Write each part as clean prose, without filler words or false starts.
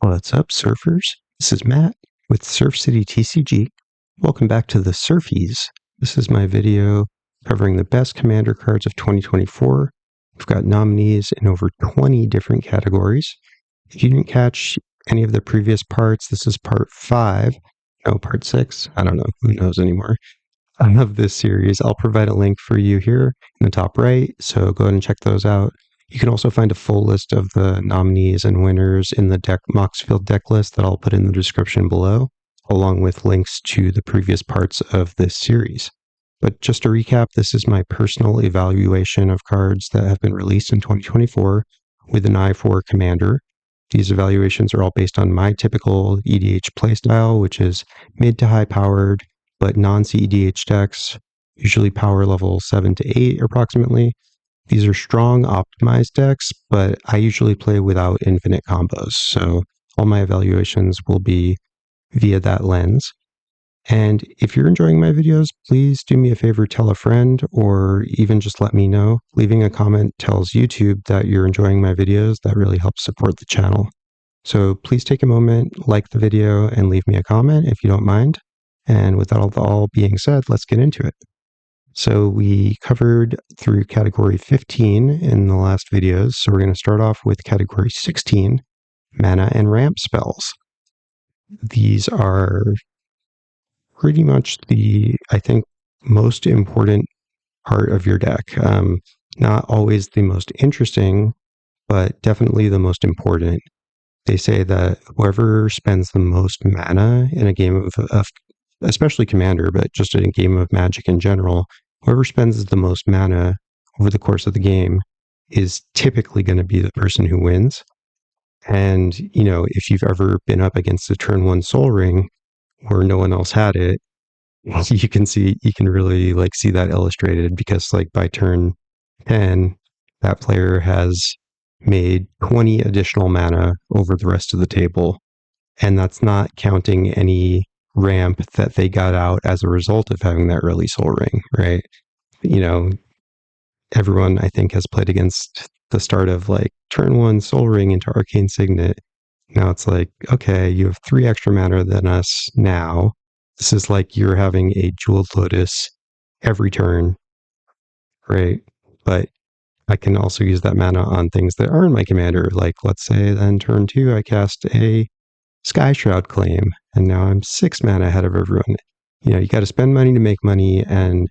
What's up, surfers? This is Matt with surfcitytcg. Welcome back to the SURFIES. This is my video covering the best Commander cards of 2024. We've got nominees in over 20 different categories. If you didn't catch any of the previous parts, this is part 5. No, part 6. I don't know. Who knows anymore? Of this series. I'll provide a link for you here in the top right, so go ahead and check those out. You can also find a full list of the nominees and winners in the Moxfield deck list that I'll put in the description below, along with links to the previous parts of this series. But just to recap, this is my personal evaluation of cards that have been released in 2024 with an eye for Commander. These evaluations are all based on my typical EDH playstyle, which is mid to high powered, but non-CEDH decks, usually power level 7 to 8 approximately. These are strong, optimized decks, but I usually play without infinite combos, so all my evaluations will be via that lens. And if you're enjoying my videos, please do me a favor, tell a friend, or even just let me know. Leaving a comment tells YouTube that you're enjoying my videos. That really helps support the channel. So please take a moment, like the video, and leave me a comment if you don't mind. And with that all being said, let's get into it. So we covered through category 15 in the last videos. So we're going to start off with category 16, mana and ramp spells. These are pretty much the, I think, most important part of your deck. Not always the most interesting, but definitely the most important. They say that whoever spends the most mana in a game of especially Commander, but just in a game of Magic in general, whoever spends the most mana over the course of the game is typically going to be the person who wins. And, you know, if you've ever been up against a turn 1 Soul Ring where no one else had it, you can really like see that illustrated, because like by turn 10, that player has made 20 additional mana over the rest of the table. And that's not counting any ramp that they got out as a result of having that early Soul Ring, right? You know, everyone I think has played against the start of like turn 1 Soul Ring into Arcane Signet. Now it's like, okay, you have 3 extra mana than us now. This is like you're having a Jeweled Lotus every turn, right? But I can also use that mana on things that aren't my commander. Like, let's say then turn 2, I cast a Sky Shroud Claim, and now I'm 6 mana ahead of everyone. You know, you got to spend money to make money, and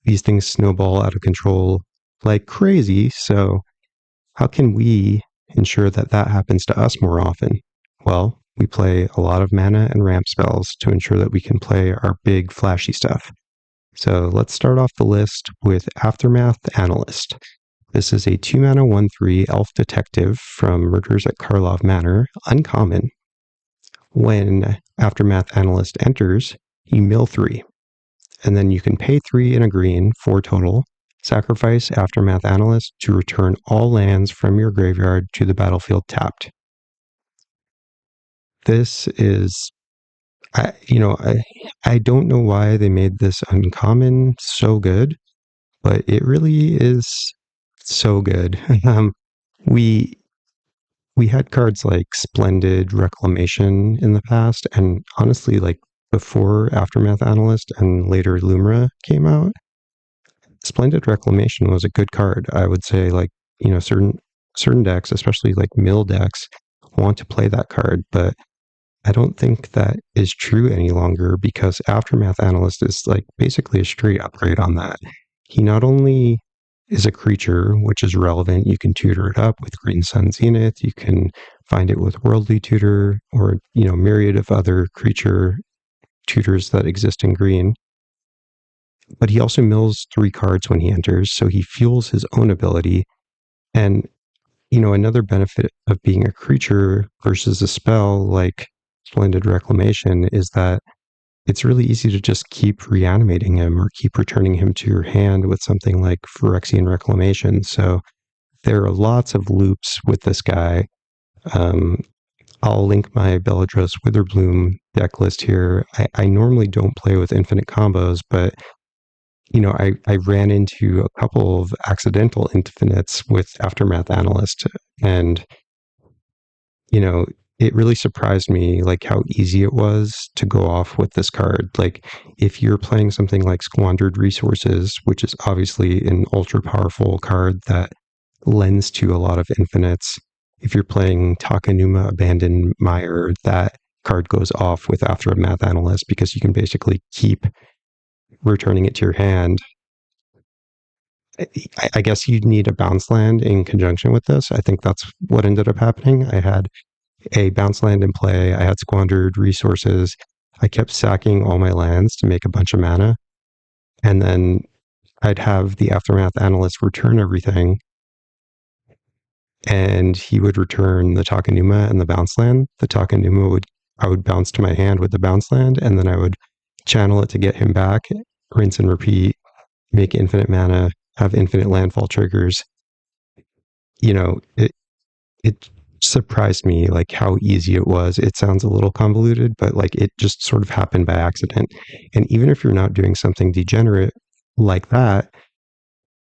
these things snowball out of control like crazy. So how can we ensure that that happens to us more often? Well, we play a lot of mana and ramp spells to ensure that we can play our big flashy stuff. So let's start off the list with Aftermath Analyst. This is a 2 mana 1/3 elf detective from Murders at Karlov Manor, uncommon. When Aftermath Analyst enters, you mill 3, and then you can pay 3 and a green, 4 total, sacrifice Aftermath Analyst to return all lands from your graveyard to the battlefield tapped. This is, I don't know why they made this uncommon so good, but it really is so good. We had cards like Splendid Reclamation in the past, and honestly, like before Aftermath Analyst and later Lumra came out, Splendid Reclamation was a good card. I would say, like, you know, certain decks, especially like mill decks, want to play that card, but I don't think that is true any longer, because Aftermath Analyst is like basically a straight upgrade on that. He not only is a creature, which is relevant, you can tutor it up with Green Sun Zenith, you can find it with Worldly Tutor, or, you know, myriad of other creature tutors that exist in green. But he also mills 3 cards when he enters, so he fuels his own ability. And, you know, another benefit of being a creature versus a spell like Splendid Reclamation is that it's really easy to just keep reanimating him or keep returning him to your hand with something like Phyrexian Reclamation. So there are lots of loops with this guy. I'll link my Beladros Witherbloom deck list here. I normally don't play with infinite combos, but, you know, I ran into a couple of accidental infinites with Aftermath Analyst, and, you know, it really surprised me like how easy it was to go off with this card. Like if you're playing something like Squandered Resources, which is obviously an ultra powerful card that lends to a lot of infinites. If you're playing Takanuma Abandoned Mire, that card goes off with Aftermath Analyst because you can basically keep returning it to your hand. I guess you'd need a bounce land in conjunction with this. I think that's what ended up happening. I had a bounce land in play. I had Squandered Resources. I kept sacking all my lands to make a bunch of mana. And then I'd have the Aftermath Analyst return everything. And he would return the Takanuma and the bounce land. The Takanuma I would bounce to my hand with the bounce land, and then I would channel it to get him back, rinse and repeat, make infinite mana, have infinite landfall triggers. It surprised me like how easy it was. It sounds a little convoluted, but like it just sort of happened by accident. And even if you're not doing something degenerate like that,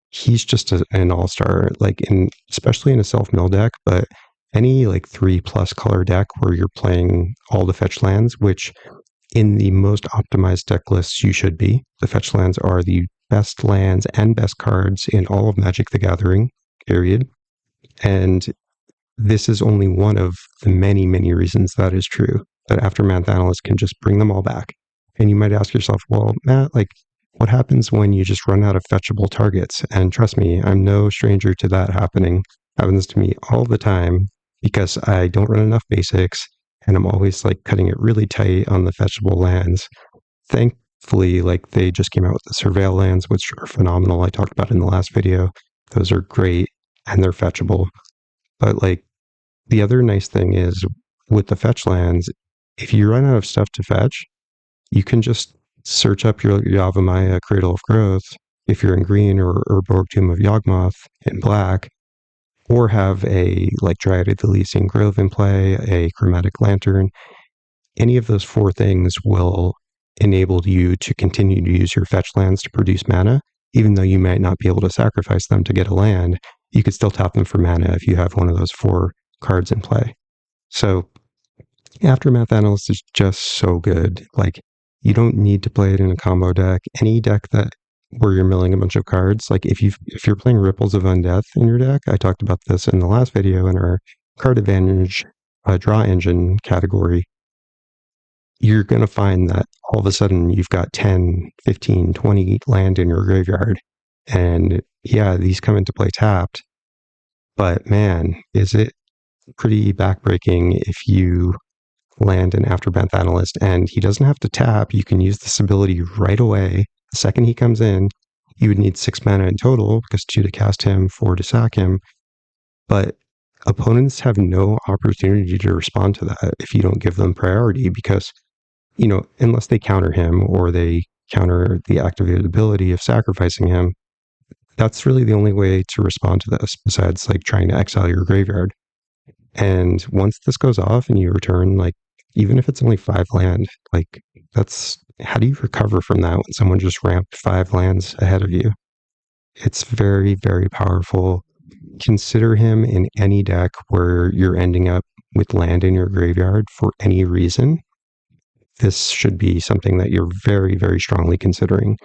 he's just an all-star, like especially in a self-mill deck, but any like 3+ color deck where you're playing all the fetch lands, which in the most optimized deck lists you should be. The fetch lands are the best lands and best cards in all of Magic the Gathering, period. And this is only one of the many, many reasons that is true, that Aftermath Analyst can just bring them all back. And you might ask yourself, well, Matt, like, what happens when you just run out of fetchable targets? And trust me, I'm no stranger to that happening. It happens to me all the time because I don't run enough basics and I'm always like cutting it really tight on the fetchable lands. Thankfully, like they just came out with the Surveil lands, which are phenomenal. I talked about in the last video. Those are great and they're fetchable. But like the other nice thing is with the fetch lands, if you run out of stuff to fetch, you can just search up your Yavimaya Cradle of Growth if you're in green, or Borg Tomb of Yawgmoth in black, or have a like Dryad of the Elysian Grove in play, a Chromatic Lantern. Any of those four things will enable you to continue to use your fetch lands to produce mana, even though you might not be able to sacrifice them to get a land. You could still tap them for mana if you have one of those four cards in play. So Aftermath Analyst is just so good. Like you don't need to play it in a combo deck. Any deck where you're milling a bunch of cards, like if you're playing Ripples of Undeath in your deck, I talked about this in the last video in our card advantage draw engine category, you're going to find that all of a sudden you've got 10, 15, 20 land in your graveyard. And yeah, these come into play tapped, but man, is it pretty backbreaking if you land an Aftermath Analyst and he doesn't have to tap. You can use this ability right away. The second he comes in, you would need 6 mana in total because 2 to cast him, 4 to sack him. But opponents have no opportunity to respond to that if you don't give them priority because, unless they counter him or they counter the activated ability of sacrificing him, that's really the only way to respond to this besides like trying to exile your graveyard. And once this goes off and you return, like, even if it's only 5 land, like, how do you recover from that when someone just ramped 5 lands ahead of you? It's very, very powerful. Consider him in any deck where you're ending up with land in your graveyard for any reason. This should be something that you're very, very strongly considering.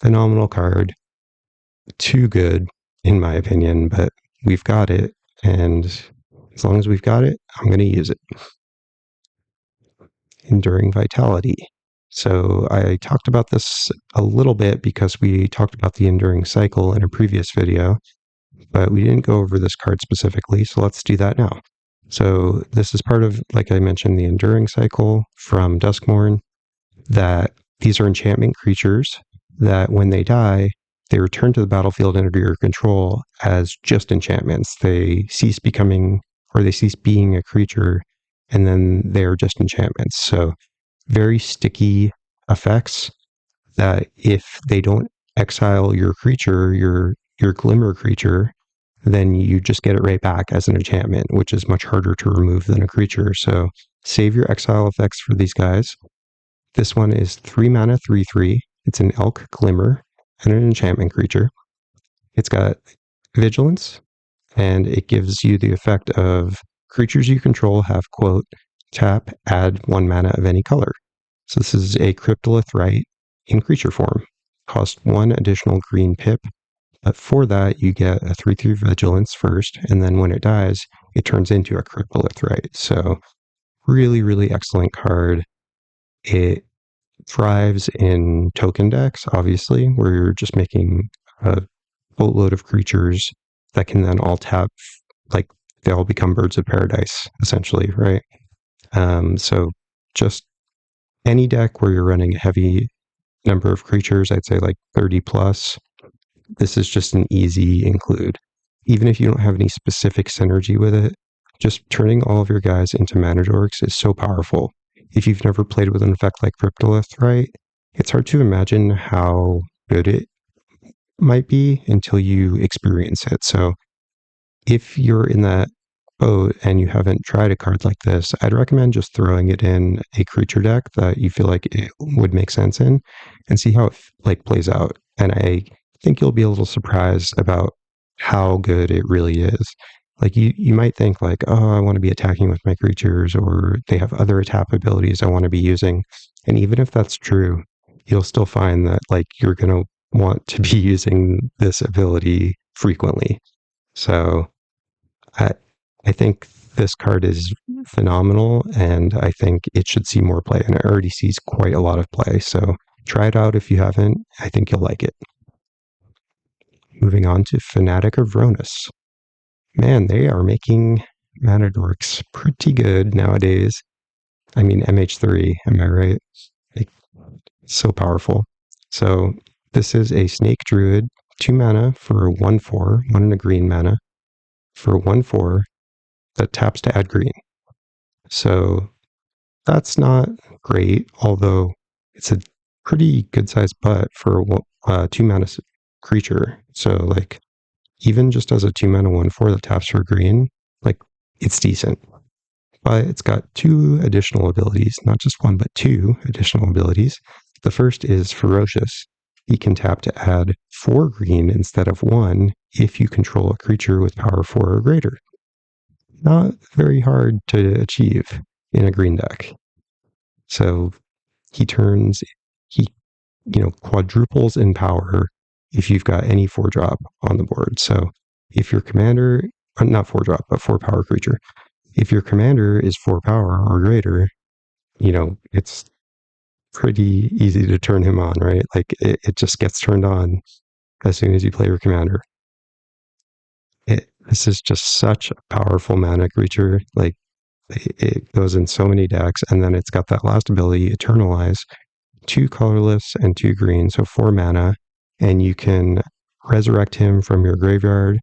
Phenomenal card. Too good, in my opinion, but we've got it. And as long as we've got it, I'm going to use it. Enduring Vitality. So I talked about this a little bit because we talked about the Enduring Cycle in a previous video, but we didn't go over this card specifically, so let's do that now. So this is part of, like I mentioned, the Enduring Cycle from Duskmourn, that these are enchantment creatures that when they die, they return to the battlefield under your control as just enchantments. They cease being a creature, and then they're just enchantments. So very sticky effects that if they don't exile your creature, your Glimmer creature, then you just get it right back as an enchantment, which is much harder to remove than a creature. So save your exile effects for these guys. This one is 3 mana, 3/3. It's an Elk Glimmer and an enchantment creature. It's got Vigilance, and it gives you the effect of creatures you control have, quote, tap, add 1 mana of any color. So this is a Cryptolith Rite in creature form. Cost 1 additional green pip, but for that you get a 3/3 Vigilance first, and then when it dies, it turns into a Cryptolith Rite. So really, really excellent card. It thrives in token decks, obviously, where you're just making a boatload of creatures that can then all tap, like they all become birds of paradise, essentially, right? So just any deck where you're running a heavy number of creatures, I'd say like 30 plus, this is just an easy include. Even if you don't have any specific synergy with it, just turning all of your guys into mana dorks is so powerful. If you've never played with an effect like Cryptolith, right, it's hard to imagine how good it might be until you experience it. So if you're in that boat and you haven't tried a card like this, I'd recommend just throwing it in a creature deck that you feel like it would make sense in and see how it like plays out. And I think you'll be a little surprised about how good it really is. Like you might think like, oh, I want to be attacking with my creatures, or they have other attack abilities I want to be using. And even if that's true, you'll still find that like you're going to want to be using this ability frequently. So I think this card is phenomenal, and I think it should see more play, and it already sees quite a lot of play. So try it out if you haven't. I think you'll like it. Moving on to Fanatic of Vronus. Man, they are making mana dorks pretty good nowadays. I mean, MH3, am I right? Like, so powerful. So this is a Snake Druid, 2 mana for 1/4, 1 and a green mana for 1/4 that taps to add green. So that's not great, although it's a pretty good sized butt for a 2 mana creature. So like even just as a 2 mana 1/4 that taps for green, like it's decent. But it's got 2 additional abilities, not just 1, but 2 additional abilities. The first is Ferocious. He can tap to add 4 green instead of 1 if you control a creature with power 4 or greater. Not very hard to achieve in a green deck. So he quadruples in power if you've got any 4-drop on the board. So if your commander, not 4-drop, but 4-power creature, if your commander is 4 power or greater, it's pretty easy to turn him on, right? Like it just gets turned on as soon as you play your commander. This is just such a powerful mana creature. Like it goes in so many decks, and then it's got that last ability, Eternalize, 2 colorless and 2 green, so 4 mana, and you can resurrect him from your graveyard,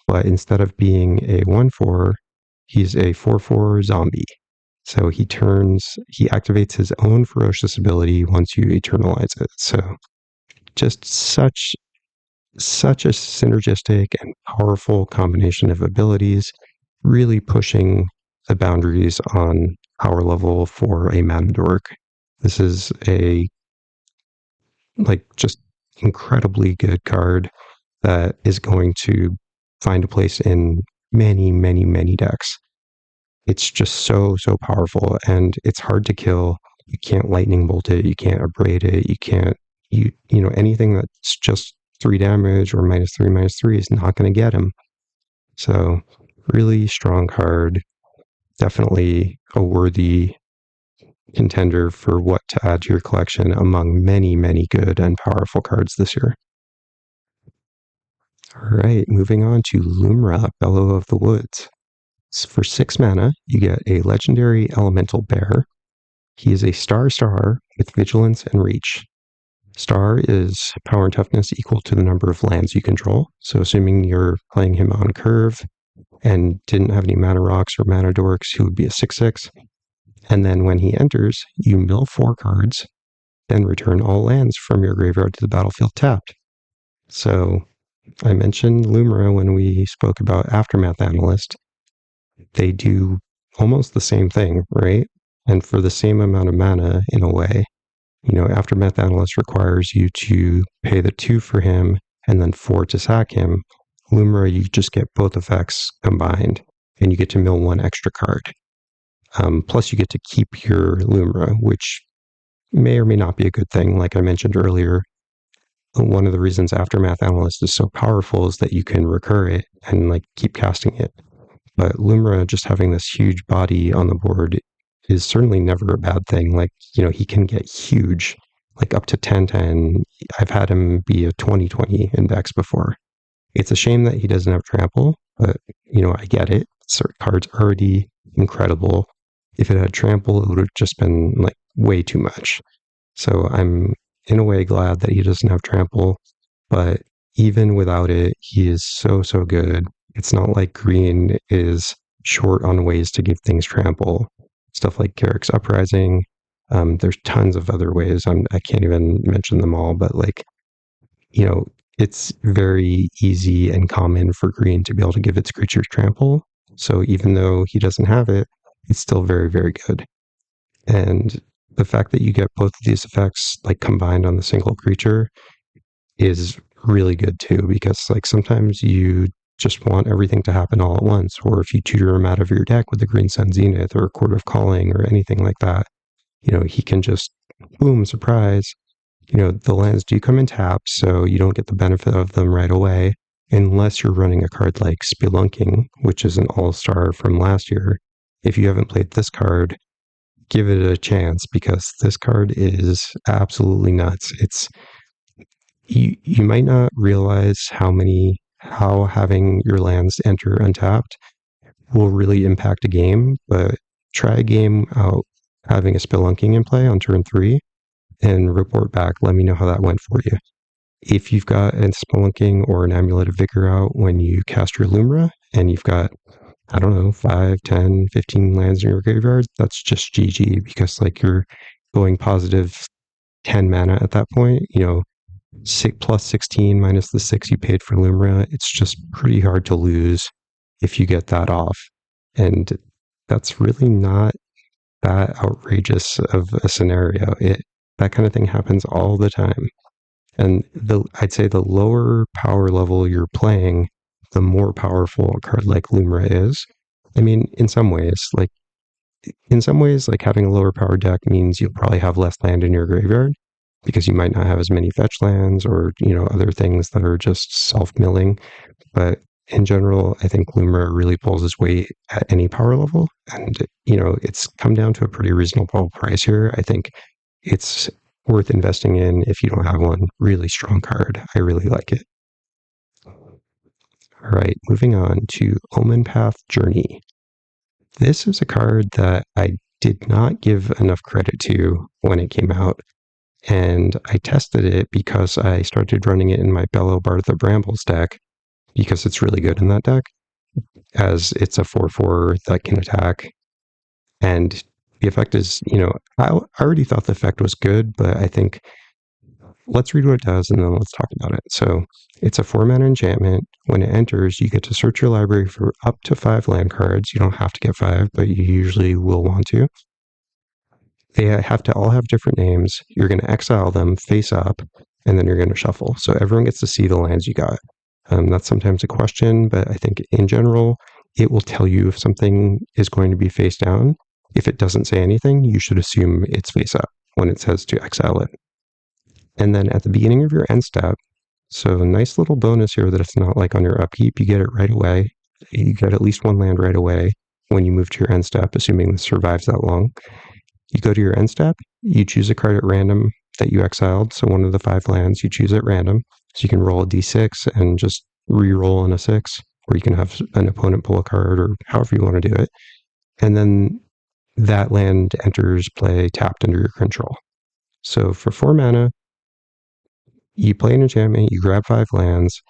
but instead of being a 1/4, he's a 4/4 zombie. So he activates his own Ferocious ability once you Eternalize it. So just such a synergistic and powerful combination of abilities, really pushing the boundaries on power level for a mana dork. This is a just incredibly good card that is going to find a place in many, many, many decks. It's just so powerful, and it's hard to kill. You can't lightning bolt it, you can't abrade it, you can't anything that's just 3 damage or -3/-3 is not going to get him. So really strong card, definitely a worthy contender for what to add to your collection among many, many good and powerful cards this year. All right, moving on to Lumra, Bellow of the Woods. So for 6 mana, you get a legendary elemental bear. He is a star with vigilance and reach. Star is power and toughness equal to the number of lands you control. So assuming you're playing him on curve and didn't have any mana rocks or mana dorks, he would be a 6/6. And then when he enters, you mill 4 cards, then return all lands from your graveyard to the battlefield tapped. So I mentioned Lumra when we spoke about Aftermath Analyst. They do almost the same thing, right? And for the same amount of mana, in a way. Aftermath Analyst requires you to pay the 2 for him and then 4 to sack him. Lumra, you just get both effects combined. and you get to mill 1 extra card. Plus, you get to keep your Lumra, which may or may not be a good thing. Like I mentioned earlier, one of the reasons Aftermath Analyst is so powerful is that you can recur it and like keep casting it. But Lumra just having this huge body on the board is certainly never a bad thing. Like, he can get huge, like up to 10-10. I've had him be a 20-20 index before. It's a shame that he doesn't have trample, but, I get it. Certain card's already incredible. If it had trample, it would have just been like way too much. So I'm in a way glad that he doesn't have trample, but even without it, he is so, so good. It's not like green is short on ways to give things trample. Stuff like Garrick's Uprising. There's tons of other ways. I can't even mention them all, but it's very easy and common for green to be able to give its creatures trample. So even though he doesn't have it, it's still very, very good. And the fact that you get both of these effects like combined on the single creature is really good too, because like sometimes you just want everything to happen all at once, or if you tutor him out of your deck with a Green Sun Zenith or a Court of Calling or anything like that, he can just boom, surprise. The lands do come in tapped, so you don't get the benefit of them right away, unless you're running a card like Spelunking, which is an all-star from last year. If you haven't played this card, give it a chance, because this card is absolutely nuts. It's you might not realize how having your lands enter untapped will really impact a game, but try a game out having a Spelunking in play on turn 3 and report back. Let me know how that went for you. If you've got a Spelunking or an Amulet of Vigor out when you cast your Lumra and you've got, I don't know, 5, 10, 15 lands in your graveyard, that's just GG, because like you're going positive 10 mana at that point. 6 plus 16 minus the 6 you paid for Lumra. It's just pretty hard to lose if you get that off. And that's really not that outrageous of a scenario. That kind of thing happens all the time. And I'd say the lower power level you're playing, the more powerful a card like Lumra is. I mean, in some ways, like having a lower power deck means you'll probably have less land in your graveyard, because you might not have as many fetch lands or, other things that are just self-milling. But in general, I think Lumra really pulls its weight at any power level. And, it's come down to a pretty reasonable price here. I think it's worth investing in if you don't have one. Really strong card. I really like it. All right, moving on to Omen Path Journey. This is a card that I did not give enough credit to when it came out. And I tested it because I started running it in my Bellow Bard the Brambles deck, because it's really good in that deck, as it's a 4/4 that can attack. And the effect is, I already thought the effect was good, but I think let's read what it does and then let's talk about it. So it's a 4-mana enchantment. When it enters, you get to search your library for up to 5 land cards. You don't have to get 5, but you usually will want to. They have to all have different names. You're going to exile them face up, and then you're going to shuffle. So everyone gets to see the lands you got. That's sometimes a question, but I think in general, it will tell you if something is going to be face down. If it doesn't say anything, you should assume it's face up when it says to exile it. And then at the beginning of your end step, so a nice little bonus here that it's not like on your upkeep, you get it right away. You get at least 1 land right away when you move to your end step, assuming this survives that long. You go to your end step, you choose a card at random that you exiled, so one of the 5 lands you choose at random. So you can roll a d6 and just re-roll on a 6, or you can have an opponent pull a card, or however you want to do it. And then that land enters play tapped under your control. So for 4 mana, you play an enchantment, you grab 5 lands,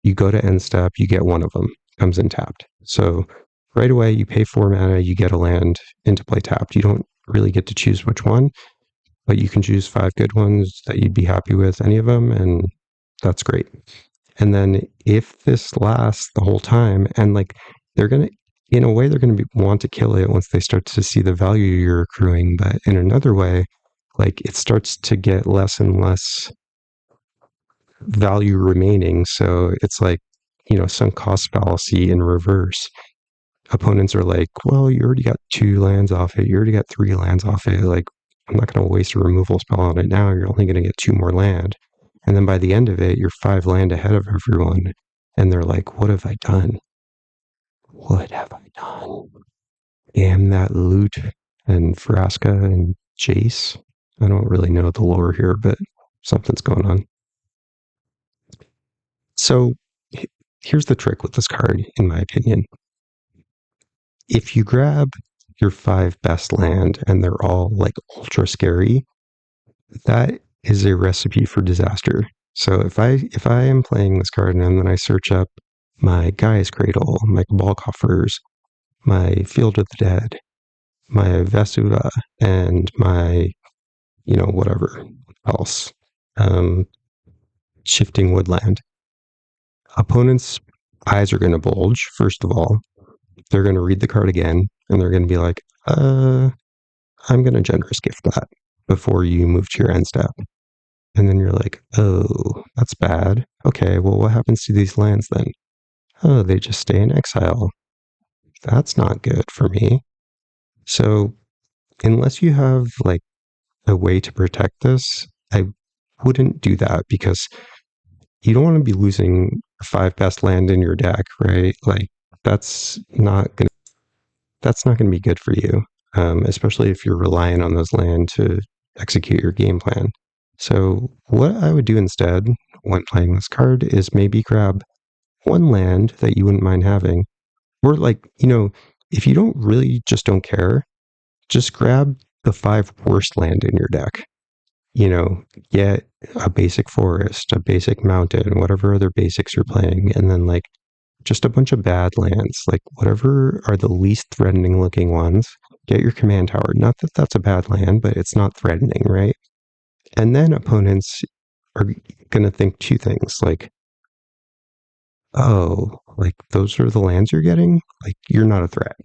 you go to end step, you get one of them, comes in tapped. So right away, you pay 4 mana, you get a land into play tapped. You don't really get to choose which one, but you can choose 5 good ones that you'd be happy with, any of them, and that's great. And then if this lasts the whole time, and like they're going to, in a way, they're going to want to kill it once they start to see the value you're accruing, but in another way, like it starts to get less and less value remaining. So it's like, sunk cost fallacy in reverse. opponents are like, well, you already got 2 lands off it. You already got 3 lands off it. Like, I'm not going to waste a removal spell on it now. You're only going to get 2 more land. And then by the end of it, you're 5 land ahead of everyone. And they're like, what have I done? What have I done? Damn that loot and Vraska and Jace. I don't really know the lore here, but something's going on. So here's the trick with this card, in my opinion. If you grab your 5 best land and they're all like ultra scary, that is a recipe for disaster. So if I am playing this card and then I search up my Gaia's Cradle, my Cabal Coffers, my Field of the Dead, my Vesuva, and my, whatever else, Shifting Woodland, opponents' eyes are going to bulge, first of all. They're going to read the card again, and they're going to be like, I'm going to generous gift that before you move to your end step. And then you're like, oh, that's bad. Okay, well, what happens to these lands then? Oh, they just stay in exile. That's not good for me. So, unless you have like a way to protect this, I wouldn't do that, because you don't want to be losing 5 best land in your deck, right? Like, that's not gonna be good for you, especially if you're relying on those land to execute your game plan. So what I would do instead when playing this card is maybe grab 1 land that you wouldn't mind having, or like, if you don't care, just grab the 5 worst land in your deck. Get a basic forest, a basic mountain, whatever other basics you're playing, and then like just a bunch of bad lands, like whatever are the least threatening looking ones. Get your command tower. Not that that's a bad land, but it's not threatening, right? And then opponents are going to think 2 things, like, oh, like those are the lands you're getting? Like, you're not a threat,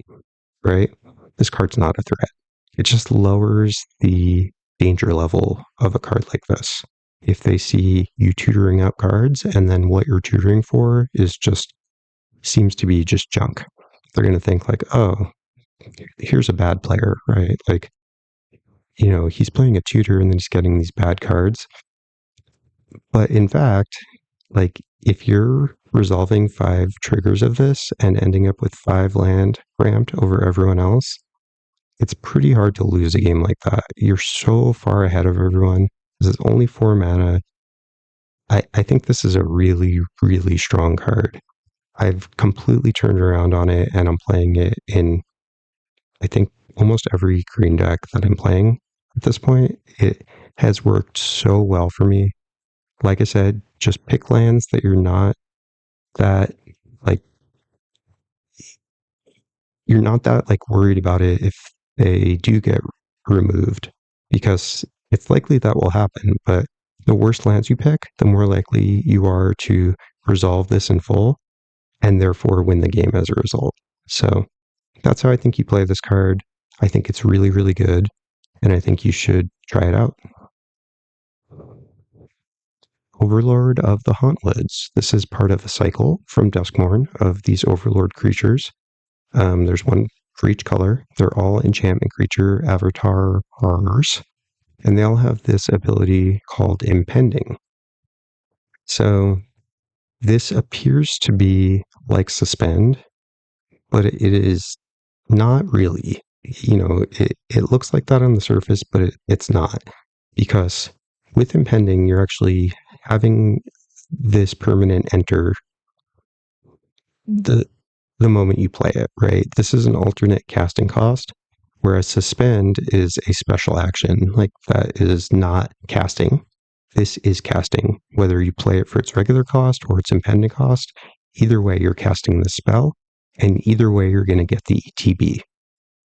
right? This card's not a threat. It just lowers the danger level of a card like this. If they see you tutoring up cards and then what you're tutoring for seems to be just junk, they're going to think like, oh, here's a bad player, right? Like, he's playing a tutor and then he's getting these bad cards. But in fact, like, if you're resolving 5 triggers of this and ending up with 5 land ramped over everyone else, it's pretty hard to lose a game like that. You're so far ahead of everyone. This is only 4 mana. I think this is a really, really strong card. I've completely turned around on it, and I'm playing it in, I think, almost every green deck that I'm playing at this point. It has worked so well for me. Like I said, just pick lands that you're not that worried about it if they do get removed, because it's likely that will happen. But the worse lands you pick, the more likely you are to resolve this in full and therefore win the game as a result. So that's how I think you play this card. I think it's really, really good, and I think you should try it out. Overlord of the Hauntwoods. This is part of a cycle from Duskmourn of these Overlord creatures. There's 1 for each color. They're all enchantment creature avatar armors, and they all have this ability called Impending. So this appears to be like Suspend, but it is not really. It looks like that on the surface, but it's not, because with Impending, you're actually having this permanent enter the moment you play it, right? This is an alternate casting cost, whereas Suspend is a special action. Like, that is not casting. This is casting, whether you play it for its regular cost or its impending cost. Either way, you're casting the spell, and either way, you're going to get the ETB.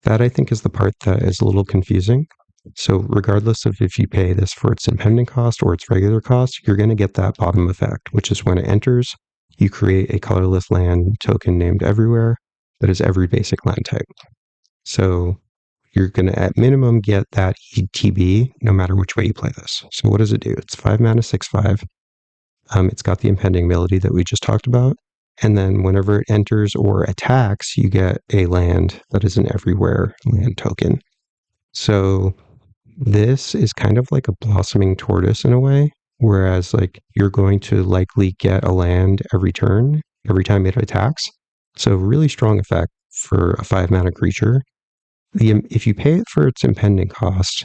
That, I think, is the part that is a little confusing. So regardless of if you pay this for its impending cost or its regular cost, you're going to get that bottom effect, which is when it enters, you create a colorless land token named Everywhere that is every basic land type. So you're going to, at minimum, get that ETB no matter which way you play this. So what does it do? It's 5 mana, 6/5. It's got the impending ability that we just talked about, And then whenever it enters or attacks, you get a land that is an everywhere land token. So this is kind of like a blossoming tortoise in a way, whereas like you're going to likely get a land every turn, every time it attacks. So really strong effect for a 5-mana creature. If you pay it for its impending cost,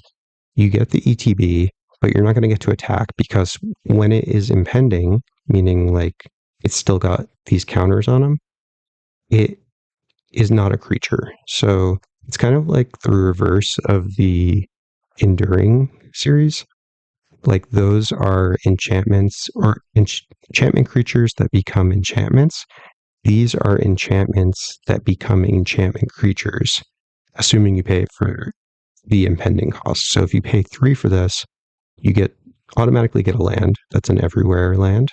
you get the ETB, but you're not going to get to attack because when it is impending, meaning like it's still got these counters on them, it is not a creature. So it's kind of like the reverse of the Enduring series. Like those are enchantments or enchantment creatures that become enchantments. These are enchantments that become enchantment creatures, assuming you pay for the impending cost. So if you pay 3 for this, you automatically get a land that's an everywhere land.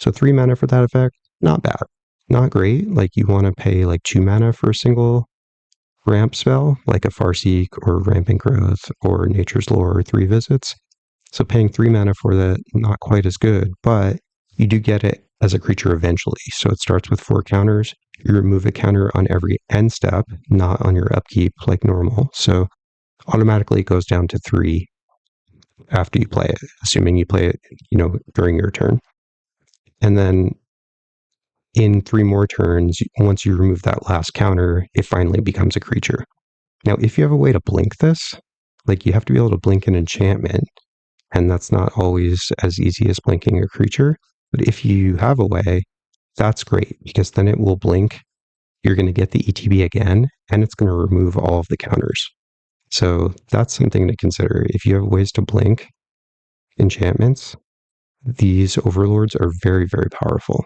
So 3 mana for that effect, not bad. Not great. Like you want to pay like 2 mana for a single ramp spell, like a Farseek or Rampant Growth or Nature's Lore or 3 Visits. So paying 3 mana for that, not quite as good, but you do get it as a creature eventually. So it starts with 4 counters. You remove a counter on every end step, not on your upkeep like normal. So automatically it goes down to 3 after you play it, assuming you play it, during your turn. And then in 3 more turns, once you remove that last counter, it finally becomes a creature. Now, if you have a way to blink this, like you have to be able to blink an enchantment, and that's not always as easy as blinking a creature. But if you have a way, that's great because then it will blink. You're going to get the ETB again, and it's going to remove all of the counters. So that's something to consider. If you have ways to blink enchantments, these overlords are very, very powerful.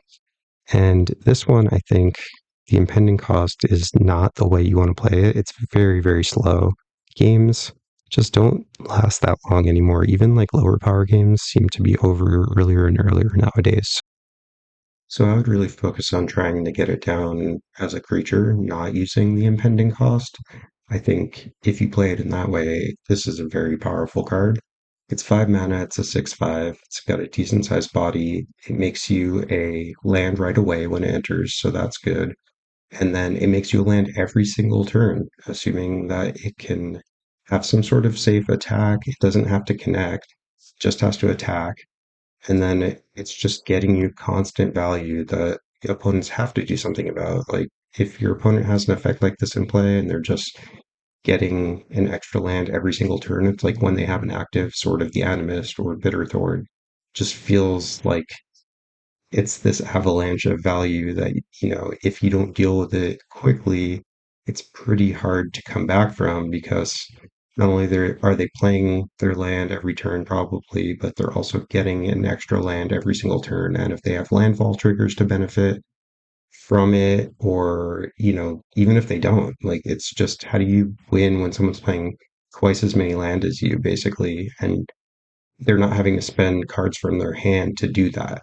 And this one, I think the impending cost is not the way you want to play it. It's very, very slow. Games just don't last that long anymore. Even like lower power games seem to be over earlier and earlier nowadays. So I would really focus on trying to get it down as a creature, not using the impending cost. I think if you play it in that way, this is a very powerful card. It's 5 mana, it's a 6/5, it's got a decent sized body. It makes you a land right away when it enters, so that's good. And then it makes you a land every single turn, assuming that it can have some sort of safe attack. It doesn't have to connect, just has to attack. And then it's just getting you constant value that the opponents have to do something about. Like if your opponent has an effect like this in play and they're just getting an extra land every single turn, it's like when they have an active Sword of the Animist or Bitter Thorn, just feels like it's this avalanche of value that, if you don't deal with it quickly, it's pretty hard to come back from because not only are they playing their land every turn probably, but they're also getting an extra land every single turn. And if they have landfall triggers to benefit from it, or, even if they don't, like it's just how do you win when someone's playing twice as many land as you, basically, and they're not having to spend cards from their hand to do that.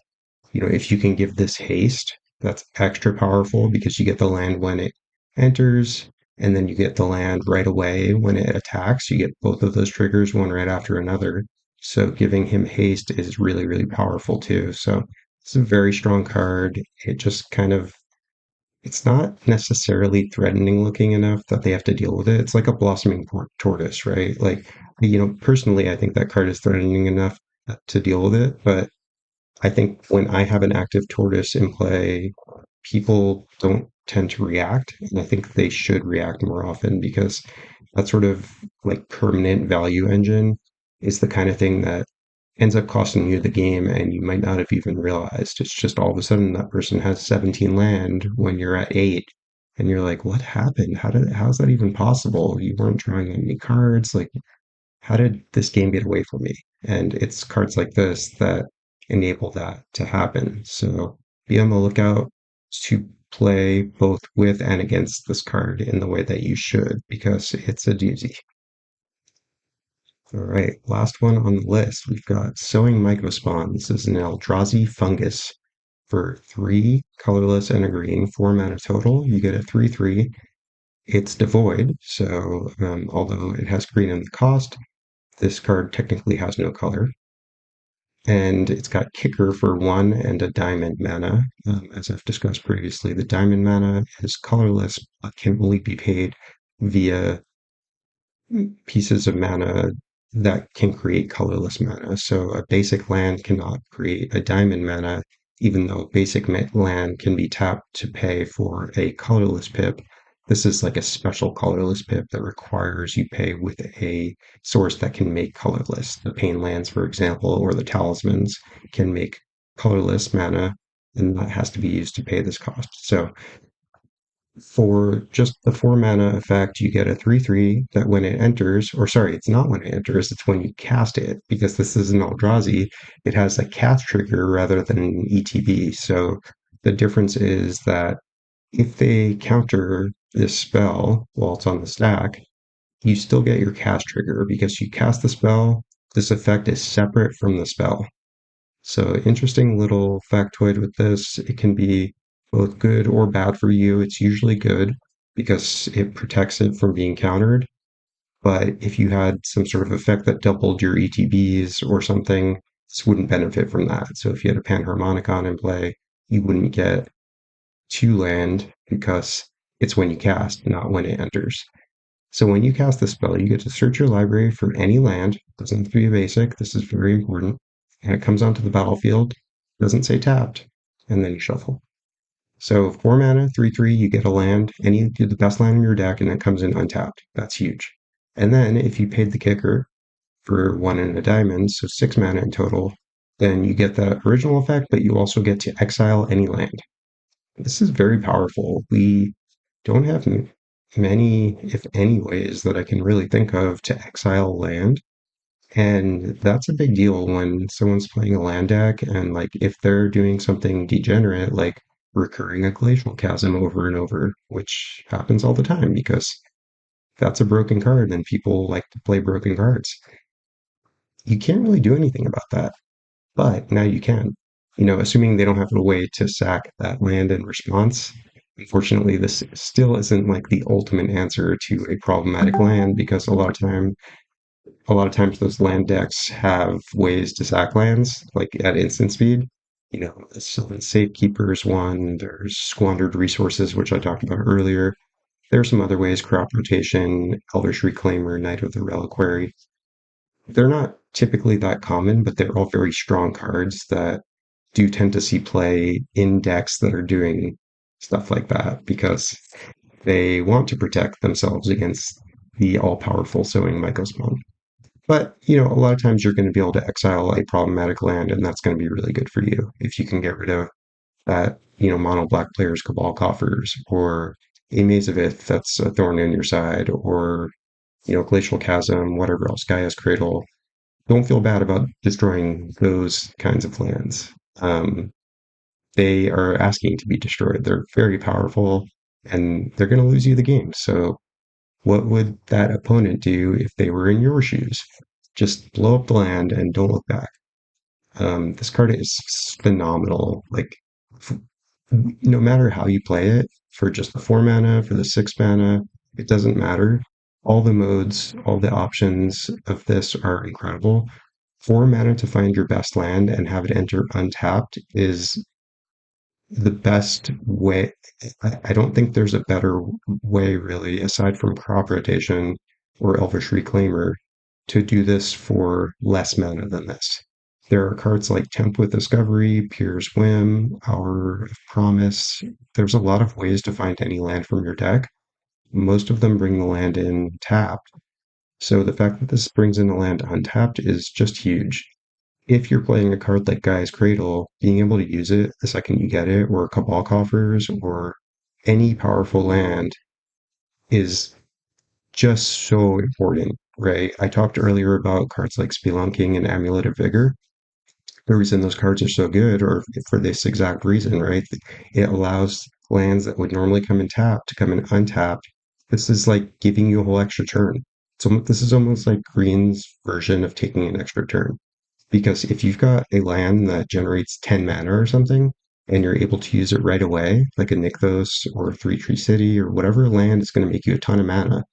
If you can give this haste, that's extra powerful because you get the land when it enters, and then you get the land right away when it attacks. You get both of those triggers, one right after another. So giving him haste is really, really powerful too. So it's a very strong card. It just kind of, it's not necessarily threatening looking enough that they have to deal with it. It's like a blossoming tortoise, right? Like, personally, I think that card is threatening enough to deal with it, but I think when I have an active tortoise in play, people don't tend to react. And I think they should react more often because that sort of like permanent value engine is the kind of thing that ends up costing you the game and you might not have even realized. It's just all of a sudden that person has 17 land when you're at 8. And you're like, what happened? How's that even possible? You weren't drawing any cards. Like, how did this game get away from me? And it's cards like this that enable that to happen. So be on the lookout to play both with and against this card in the way that you should, because it's a doozy. All right, last one on the list. We've got Sowing Mycospawn. This is an Eldrazi fungus for 3 colorless and a green, 4 mana total. You get a 3/3. It's devoid, so although it has green in the cost, this card technically has no color. and it's got Kicker for 1 and a Diamond mana. As I've discussed previously, the Diamond mana is colorless but can only be paid via pieces of mana that can create colorless mana. So a basic land cannot create a Diamond mana, even though basic land can be tapped to pay for a colorless pip. This is like a special colorless pip that requires you pay with a source that can make colorless. The Pain lands, for example, or the Talismans can make colorless mana, and that has to be used to pay this cost. So for just the 4 mana effect, you get a 3/3 that when it enters, or sorry, it's not when it enters, it's when you cast it, because this is an Eldrazi, it has a cast trigger rather than an ETB. So the difference is that if they counter this spell while it's on the stack, you still get your cast trigger because you cast the spell. This effect is separate from the spell. So interesting little factoid with this. It can be both good or bad for you. It's usually good because it protects it from being countered. But if you had some sort of effect that doubled your ETBs or something, this wouldn't benefit from that. So if you had a Panharmonicon in play, you wouldn't get 2 land because it's when you cast, not when it enters. So when you cast the spell, you get to search your library for any land. Doesn't have to be a basic. This is very important. And it comes onto the battlefield. Doesn't say tapped. And then you shuffle. So 4 mana, 3/3, you get a land. Any do the best land in your deck, and it comes in untapped. That's huge. And then if you paid the kicker for 1 and a diamond, so 6 mana in total, then you get the original effect, but you also get to exile any land. This is very powerful. We don't have many, if any, ways that I can really think of to exile land. And that's a big deal when someone's playing a land deck and like if they're doing something degenerate, like recurring a glacial chasm over and over, which happens all the time because that's a broken card and people like to play broken cards. You can't really do anything about that. But now you can. Assuming they don't have a way to sack that land in response. Unfortunately, this still isn't like the ultimate answer to a problematic land because a lot of times those land decks have ways to sack lands, like at instant speed. Sylvan Safekeeper is one. There's Squandered Resources, which I talked about earlier. There's some other ways, crop rotation, Elvish Reclaimer, Knight of the Reliquary. They're not typically that common, but they're all very strong cards that do tend to see play in decks that are doing stuff like that because they want to protect themselves against the all-powerful Sowing Mycospawn. But, a lot of times you're going to be able to exile a problematic land, and that's going to be really good for you if you can get rid of that, mono black player's Cabal Coffers, or a Maze of Ith that's a thorn in your side, or, Glacial Chasm, whatever else, Gaia's Cradle. Don't feel bad about destroying those kinds of lands. They are asking to be destroyed. They're very powerful, and they're going to lose you the game. So what would that opponent do if they were in your shoes? Just blow up the land and don't look back. This card is phenomenal. Like, no matter how you play it, for just the 4 mana, for the 6 mana, it doesn't matter. All the modes, all the options of this are incredible. 4 mana to find your best land and have it enter untapped is the best way. I don't think there's a better way, really, aside from crop rotation or Elvish Reclaimer, to do this for less mana than this. There are cards like Tempt with Discovery, Pier's Whim, Hour of Promise. There's a lot of ways to find any land from your deck. Most of them bring the land in tapped. So the fact that this brings in the land untapped is just huge. If you're playing a card like Gaia's Cradle, being able to use it the second you get it, or Cabal Coffers, or any powerful land is just so important, right? I talked earlier about cards like Spelunking and Amulet of Vigor. The reason those cards are so good, or for this exact reason, right? It allows lands that would normally come in tap to come in untapped. This is like giving you a whole extra turn. So this is almost like Green's version of taking an extra turn. Because if you've got a land that generates 10 mana or something, and you're able to use it right away, like a Nykthos or Three Tree City or whatever land is going to make you a ton of mana,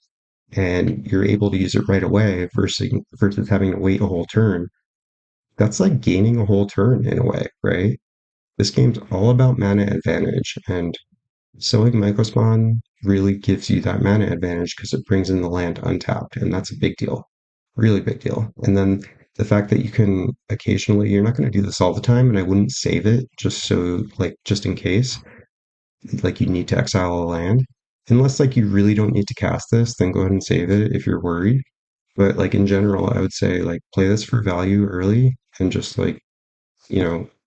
and you're able to use it right away versus having to wait a whole turn, that's like gaining a whole turn in a way, right? This game's all about mana advantage, and sowing Mycospawn really gives you that mana advantage because it brings in the land untapped, and that's a big deal. Really big deal. And then the fact that you can occasionally, you're not going to do this all the time, and I wouldn't save it just so, like, just in case, like, you need to exile a land. Unless, like, you really don't need to cast this, then go ahead and save it if you're worried. But, like, in general, I would say, like, play this for value early and just, like,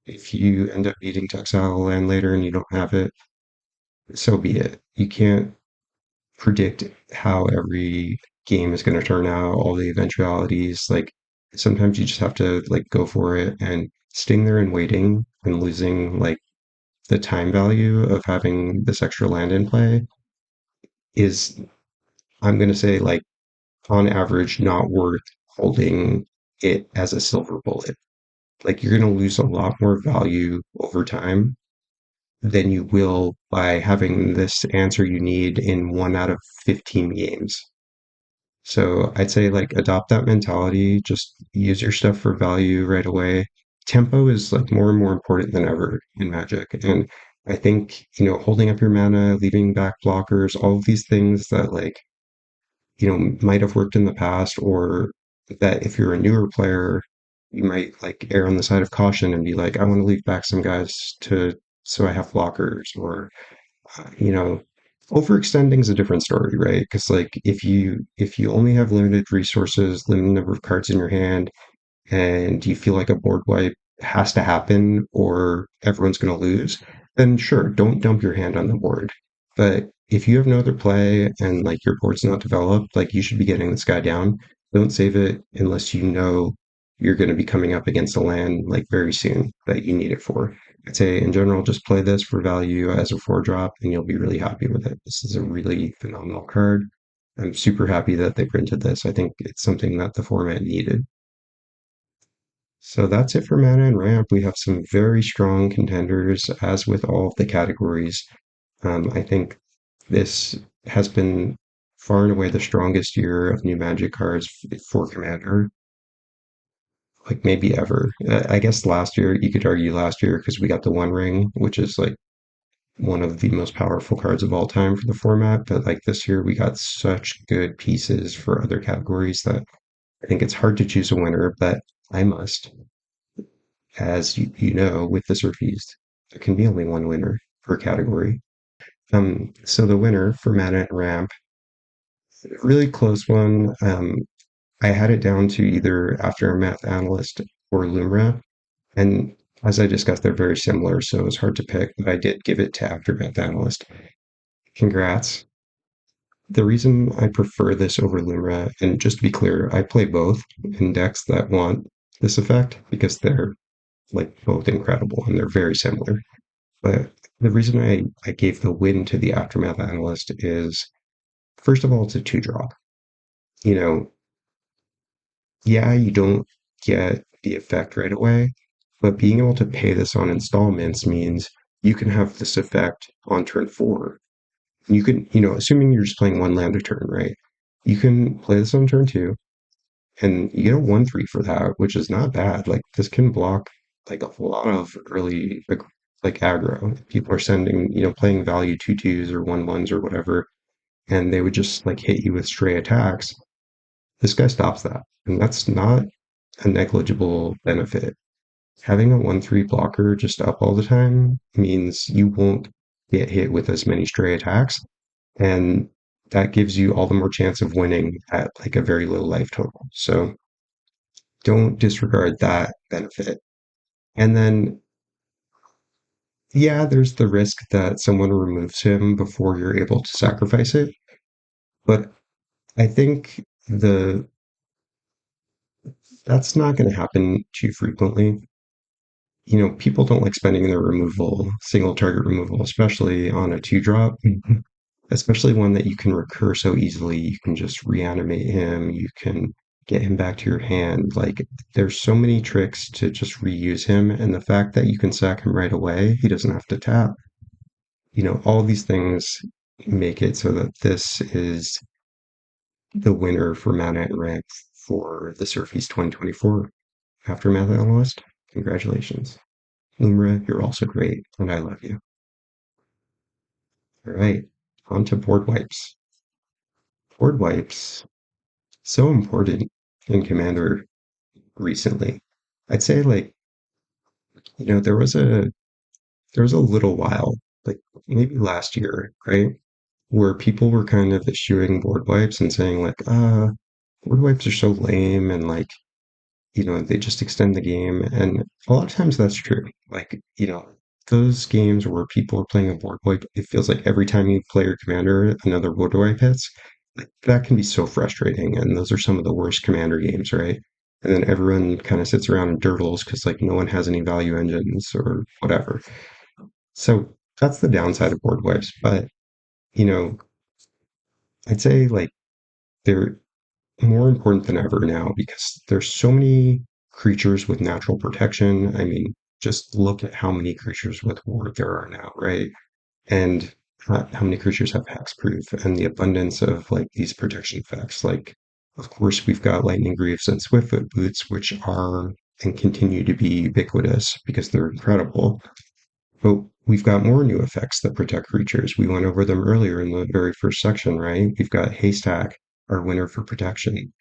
if you end up needing to exile a land later and you don't have it, so be it. You can't predict how every game is going to turn out, all the eventualities. Like sometimes you just have to like go for it, and staying there and waiting and losing like the time value of having this extra land in play is, I'm going to say, like on average not worth holding it as a silver bullet. Like you're going to lose a lot more value over time than you will by having this answer you need in 1 out of 15 games. So I'd say like adopt that mentality, just use your stuff for value right away. Tempo is like more and more important than ever in Magic. And I think, holding up your mana, leaving back blockers, all of these things that like, might have worked in the past, or that if you're a newer player, you might like err on the side of caution and be like, I want to leave back some guys to so I have blockers, or you know, overextending is a different story, right? Because like if you only have limited resources, limited number of cards in your hand, and you feel like a board wipe has to happen or everyone's going to lose, then sure, don't dump your hand on the board. But if you have no other play and like your board's not developed, like you should be getting this guy down. Don't save it unless you know you're going to be coming up against a land like very soon that you need it for. I'd say in general, just play this for value as a 4 drop and you'll be really happy with it. This is a really phenomenal card. I'm super happy that they printed this. I think it's something that the format needed. So that's it for mana and ramp. We have some very strong contenders, as with all of the categories. I think this has been far and away the strongest year of new Magic cards for Commander, like maybe ever. I guess last year, you could argue last year because we got the One Ring, which is like one of the most powerful cards of all time for the format. But like this year, we got such good pieces for other categories that I think it's hard to choose a winner, but I must. As you know, with the SURFIES, there can be only one winner per category. So the winner for mana and ramp, really close one. I had it down to either Aftermath Analyst or Lumra, and as I discussed, they're very similar, so it was hard to pick, but I did give it to Aftermath Analyst. Congrats. The reason I prefer this over Lumra, and just to be clear, I play both in decks that want this effect because they're like both incredible and they're very similar. But the reason I gave the win to the Aftermath Analyst is, first of all, it's a 2 drop. You know, yeah, you don't get the effect right away, but being able to pay this on installments means you can have this effect on turn 4. You can, assuming you're just playing one land a turn, right? You can play this on turn 2, and you get a 1/3 for that, which is not bad. Like, this can block like a lot of early like aggro. People are sending, playing value 2/2s or 1/1s or whatever, and they would just like hit you with stray attacks. This guy stops that, and that's not a negligible benefit. Having a 1/3 blocker just up all the time means you won't get hit with as many stray attacks, and that gives you all the more chance of winning at like a very low life total. So don't disregard that benefit. And then, yeah, there's the risk that someone removes him before you're able to sacrifice it. But I think that's not going to happen too frequently. People don't like spending their removal, single target removal, especially on a 2 drop, especially one that you can recur so easily. You can just reanimate him, you can get him back to your hand. Like, there's so many tricks to just reuse him, and the fact that you can sack him right away, he doesn't have to tap. All these things make it so that this is the winner for mana and ramp for the Surface 2024. Aftermath Analyst, congratulations. Lumra, you're also great, and I love you. All right, on to board wipes. Board wipes, so important in Commander recently. I'd say there was a little while, like maybe last year, right? Where people were kind of eschewing board wipes and saying board wipes are so lame and they just extend the game. And a lot of times that's true. Those games where people are playing a board wipe, it feels like every time you play your commander, another board wipe hits. Like, that can be so frustrating. And those are some of the worst commander games, right? And then everyone kind of sits around and durdles because no one has any value engines or whatever. So that's the downside of board wipes. But, you know, I'd say they're more important than ever now because there's so many creatures with natural protection. I mean, just look at how many creatures with ward there are now, right? And how many creatures have hexproof and the abundance of these protection effects. Of course, we've got Lightning Greaves and Swiftfoot Boots, which are and continue to be ubiquitous because they're incredible. But we've got more new effects that protect creatures. We went over them earlier in the very first section, right? We've got Haystack, our winner for protection,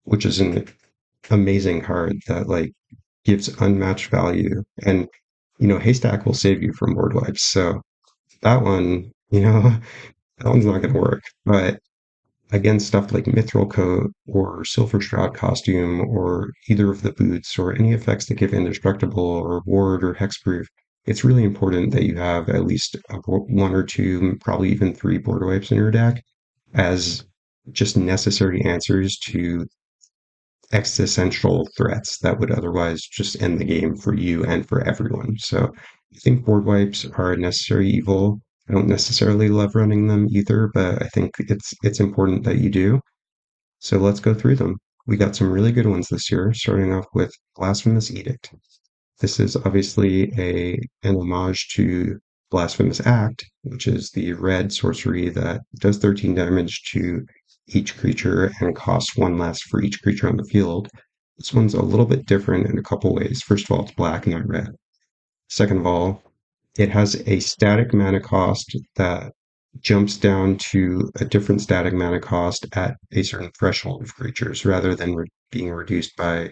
which is an amazing card that gives unmatched value. And Haystack will save you from board wipes. So that one, that one's not going to work. But against stuff like Mithril Coat or Silver Shroud Costume or either of the boots or any effects that give indestructible or ward or hexproof, it's really important that you have at least one or two, probably even three board wipes in your deck as just necessary answers to existential threats that would otherwise just end the game for you and for everyone. So I think board wipes are a necessary evil. I don't necessarily love running them either, but I think it's important that you do. So let's go through them. We got some really good ones this year, starting off with Blasphemous Edict. This is obviously an homage to Blasphemous Act, which is the red sorcery that does 13 damage to each creature and costs one less for each creature on the field. This one's a little bit different in a couple ways. First of all, it's black, not red. Second of all, it has a static mana cost that jumps down to a different static mana cost at a certain threshold of creatures rather than being reduced by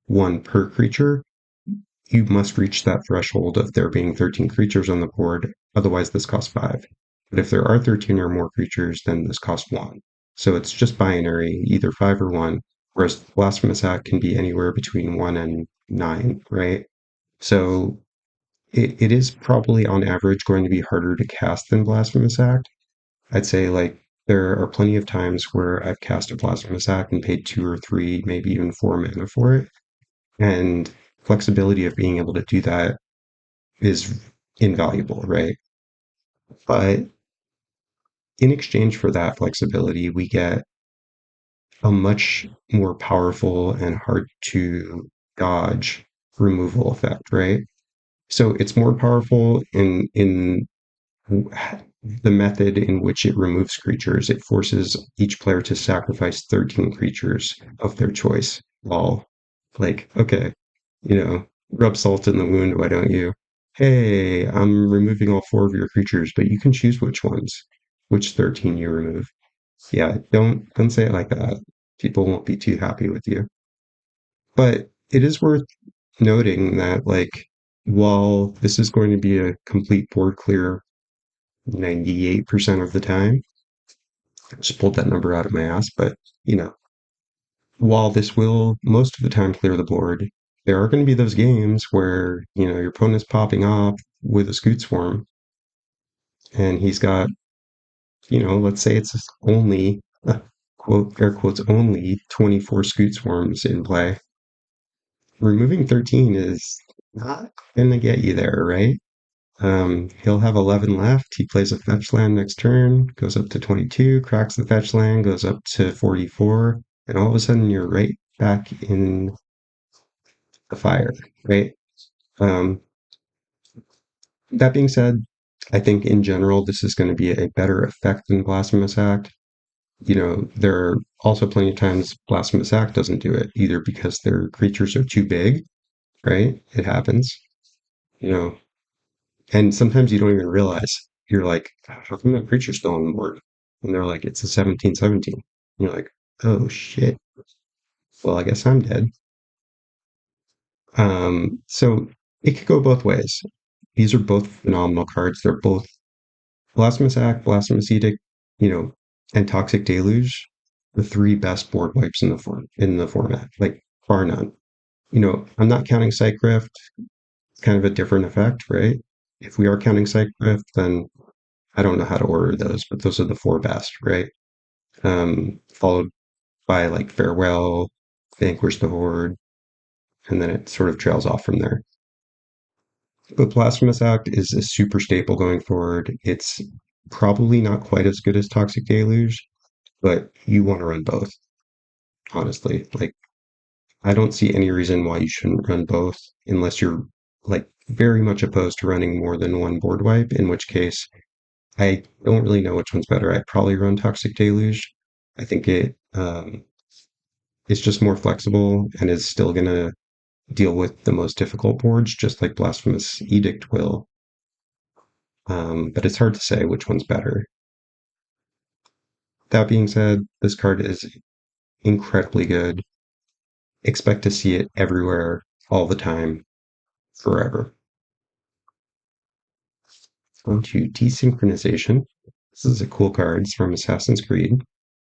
one per creature. You must reach that threshold of there being 13 creatures on the board, otherwise this costs 5. But if there are 13 or more creatures, then this costs 1. So it's just binary, either 5 or 1, whereas Blasphemous Act can be anywhere between 1 and 9, right? So it is probably on average going to be harder to cast than Blasphemous Act. I'd say there are plenty of times where I've cast a Blasphemous Act and paid 2 or 3, maybe even 4 mana for it. And flexibility of being able to do that is invaluable, right? But in exchange for that flexibility, we get a much more powerful and hard to dodge removal effect, right? So it's more powerful in the method in which it removes creatures. It forces each player to sacrifice 13 creatures of their choice. Well, okay, rub salt in the wound, why don't you? Hey, I'm removing all 4 of your creatures, but you can choose which 13 you remove. Yeah, don't say it like that. People won't be too happy with you. But it is worth noting that while this is going to be a complete board clear 98% of the time, I just pulled that number out of my ass, but you know, while this will most of the time clear the board, there are going to be those games where, your opponent's popping off with a Scoot Swarm and he's got, let's say it's only, quote, air quotes, only 24 Scoot Swarms in play. Removing 13 is not going to get you there, right? He'll have 11 left. He plays a fetch land next turn, goes up to 22, cracks the fetch land, goes up to 44, and all of a sudden you're right back in the fire, right? Um, that being said, I think in general this is going to be a better effect than Blasphemous Act. There are also plenty of times Blasphemous Act doesn't do it, either because their creatures are too big, right? It happens, you know, and sometimes you don't even realize. You're like, how come that creature's still on the board? And they're like, it's a 17/17. And you're like, oh shit. Well, I guess I'm dead. So it could go both ways. These are both phenomenal cards. They're both Blasphemous Act, Blasphemous Edict, and Toxic Deluge, the three best board wipes in the format, like bar none. I'm not counting Sightgrift. It's kind of a different effect, right? If we are counting Sightgrift, then I don't know how to order those, but those are the four best, right? Followed by like Farewell, Vanquish the Horde, and then it sort of trails off from there. The Blasphemous Act is a super staple going forward. It's probably not quite as good as Toxic Deluge, but you want to run both, honestly. Like, I don't see any reason why you shouldn't run both unless you're like very much opposed to running more than one board wipe, in which case I don't really know which one's better. I'd probably run Toxic Deluge. I think it's just more flexible and is still gonna deal with the most difficult boards, just like Blasphemous Edict will. But it's hard to say which one's better. That being said, this card is incredibly good. Expect to see it everywhere, all the time, forever. On to Desynchronization. This is a cool card. It's from Assassin's Creed.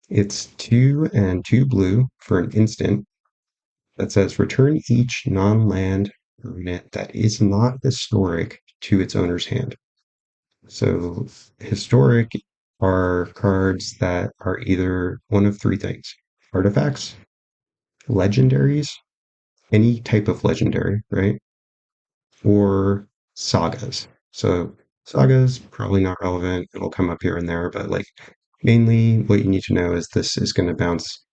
It's 2 and 2 blue for an instant that says return each non-land permanent that is not historic to its owner's hand. So historic are cards that are either one of three things: artifacts, legendaries, any type of legendary, right? Or sagas. So sagas, probably not relevant. It'll come up here and there, but like mainly what you need to know is this is going to bounce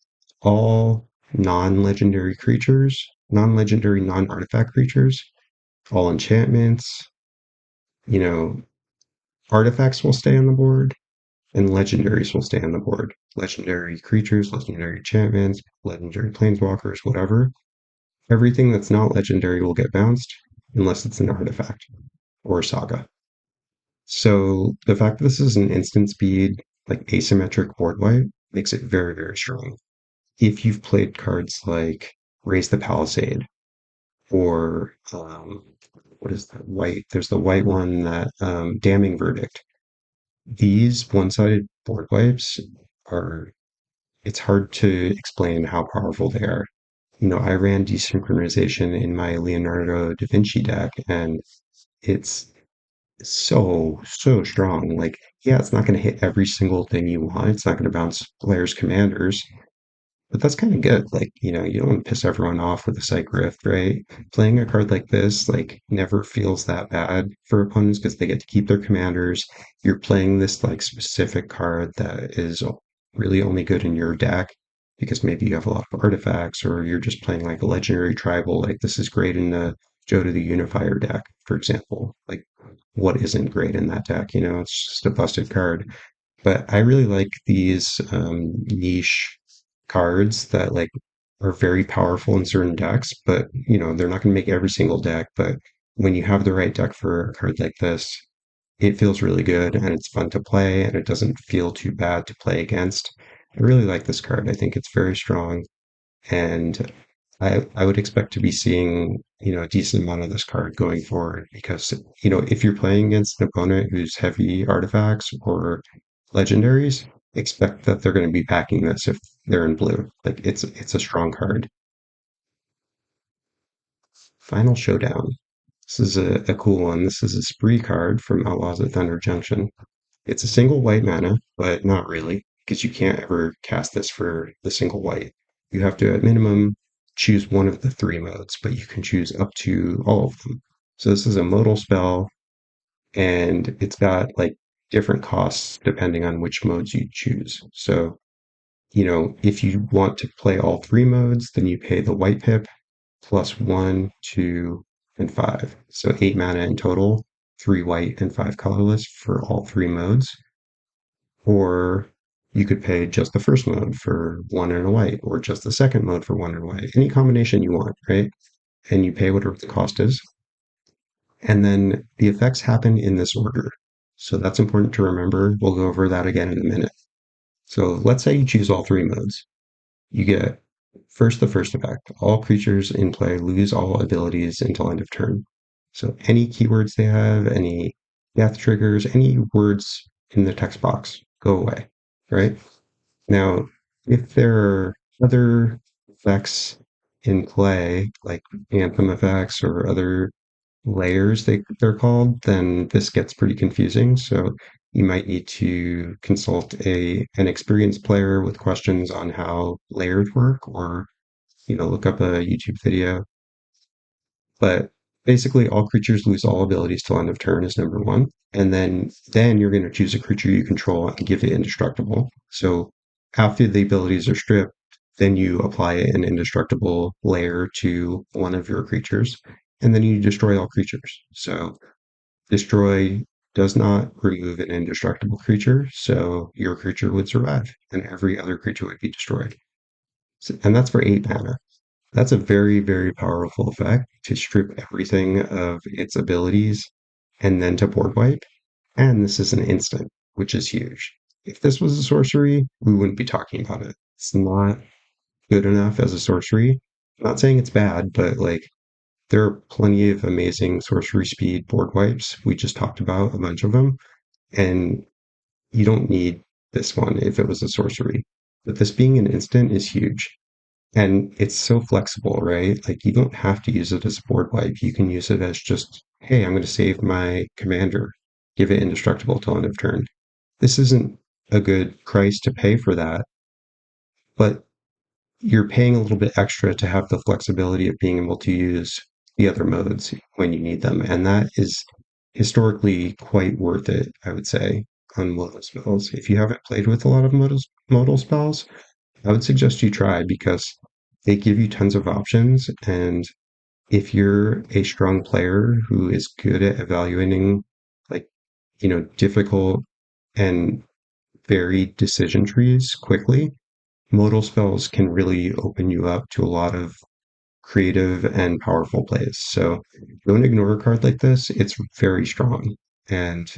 all non-legendary creatures, non-legendary, non-artifact creatures, all enchantments, you know, artifacts will stay on the board, and legendaries will stay on the board. Legendary creatures, legendary enchantments, legendary planeswalkers, whatever. Everything that's not legendary will get bounced unless it's an artifact or a saga. So the fact that this is an instant speed, like asymmetric board wipe, makes it very, very strong. If you've played cards like Raise the Palisade or what is that white? There's the white one that Damning Verdict. These one-sided board wipes are it's hard to explain how powerful they are. I ran desynchronization in my Leonardo da Vinci deck, and it's so strong. Like, yeah, it's not going to hit every single thing you want. It's not going to bounce players' commanders, but that's kind of good. Like, you don't want to piss everyone off with a Psych Rift, right? Playing a card like this, like, never feels that bad for opponents because they get to keep their commanders. You're playing this, like, specific card that is really only good in your deck because maybe you have a lot of artifacts or you're just playing, like, a legendary tribal. Like, this is great in the Joe to the Unifier deck, for example. Like, what isn't great in that deck? It's just a busted card. But I really like these niche cards that like are very powerful in certain decks, but they're not going to make every single deck. But when you have the right deck for a card like this, it feels really good and it's fun to play and it doesn't feel too bad to play against. I really like this card. I think it's very strong and I would expect to be seeing, a decent amount of this card going forward because, if you're playing against an opponent who's heavy artifacts or legendaries, expect that they're going to be packing this if they're in blue. Like it's a strong card. Final Showdown. This is a cool one. This is a spree card from Outlaws at Thunder Junction. It's a single white mana, but not really, because you can't ever cast this for the single white. You have to, at minimum, choose one of the three modes, but you can choose up to all of them. So this is a modal spell, and it's got like different costs depending on which modes you choose. So, if you want to play all three modes, then you pay the white pip plus 1, 2, and 5. So 8 mana in total, 3 white and 5 colorless for all three modes. Or You could pay just the first mode for 1 and a white, or just the second mode for 1 and a white. Any combination you want, right? And you pay whatever the cost is. And then the effects happen in this order. So that's important to remember. We'll go over that again in a minute. So let's say you choose all three modes. You get first the first effect. All creatures in play lose all abilities until end of turn. So any keywords they have, any death triggers, any words in the text box go away, right? Now, if there are other effects in play, like Anthem effects or other layers they're called, then this gets pretty confusing. So you might need to consult an experienced player with questions on how layers work, or look up a YouTube video. But basically, all creatures lose all abilities till end of turn is number one, and then you're going to choose a creature you control and give it indestructible. So after the abilities are stripped, then you apply an indestructible layer to one of your creatures, and then you destroy all creatures. So destroy does not remove an indestructible creature, so your creature would survive, and every other creature would be destroyed. And that's for 8 mana. That's a very, very powerful effect to strip everything of its abilities and then to board wipe. And this is an instant, which is huge. If this was a sorcery, we wouldn't be talking about it. It's not good enough as a sorcery. I'm not saying it's bad, but like there are plenty of amazing sorcery speed board wipes. We just talked about a bunch of them, and you don't need this one if it was a sorcery. But this being an instant is huge. And it's so flexible, right? Like you don't have to use it as a board wipe. You can use it as just, hey, I'm going to save my commander, give it indestructible till end of turn. This isn't a good price to pay for that, but you're paying a little bit extra to have the flexibility of being able to use the other modes when you need them. And that is historically quite worth it, I would say, on modal spells. If you haven't played with a lot of modal spells, I would suggest you try, because they give you tons of options. And if you're a strong player who is good at evaluating, like, difficult and varied decision trees quickly, modal spells can really open you up to a lot of creative and powerful plays. So don't ignore a card like this. It's very strong. And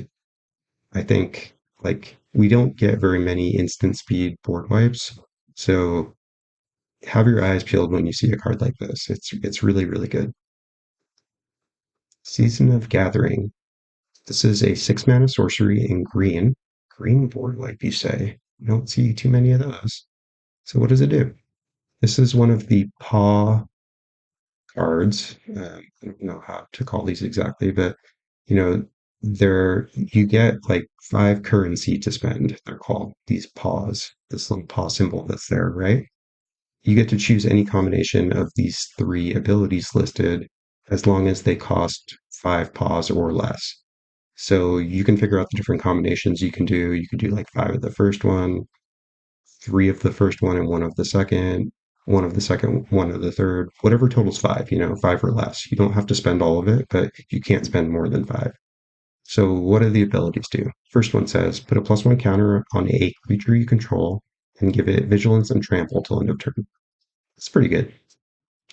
I think like we don't get very many instant speed board wipes. So have your eyes peeled when you see a card like this. It's really, really good. Season of Gathering. This is a 6 mana sorcery in green. Green board wipe, you say? You don't see too many of those. So what does it do? This is one of the paw cards. I don't know how to call these exactly, but you know, you get like 5 currency to spend. They're called these paws. This little paw symbol that's there, right? You get to choose any combination of these 3 abilities listed as long as they cost 5 paws or less. So you can figure out the different combinations you can do. You could do like 5 of the first one, 3 of the first one, and 1 of the second, 1 of the second, 1 of the third, whatever totals 5, 5 or less. You don't have to spend all of it, but you can't spend more than 5. So what do the abilities do? First one says, put a +1 counter on a creature you control and give it vigilance and trample till end of turn. It's pretty good.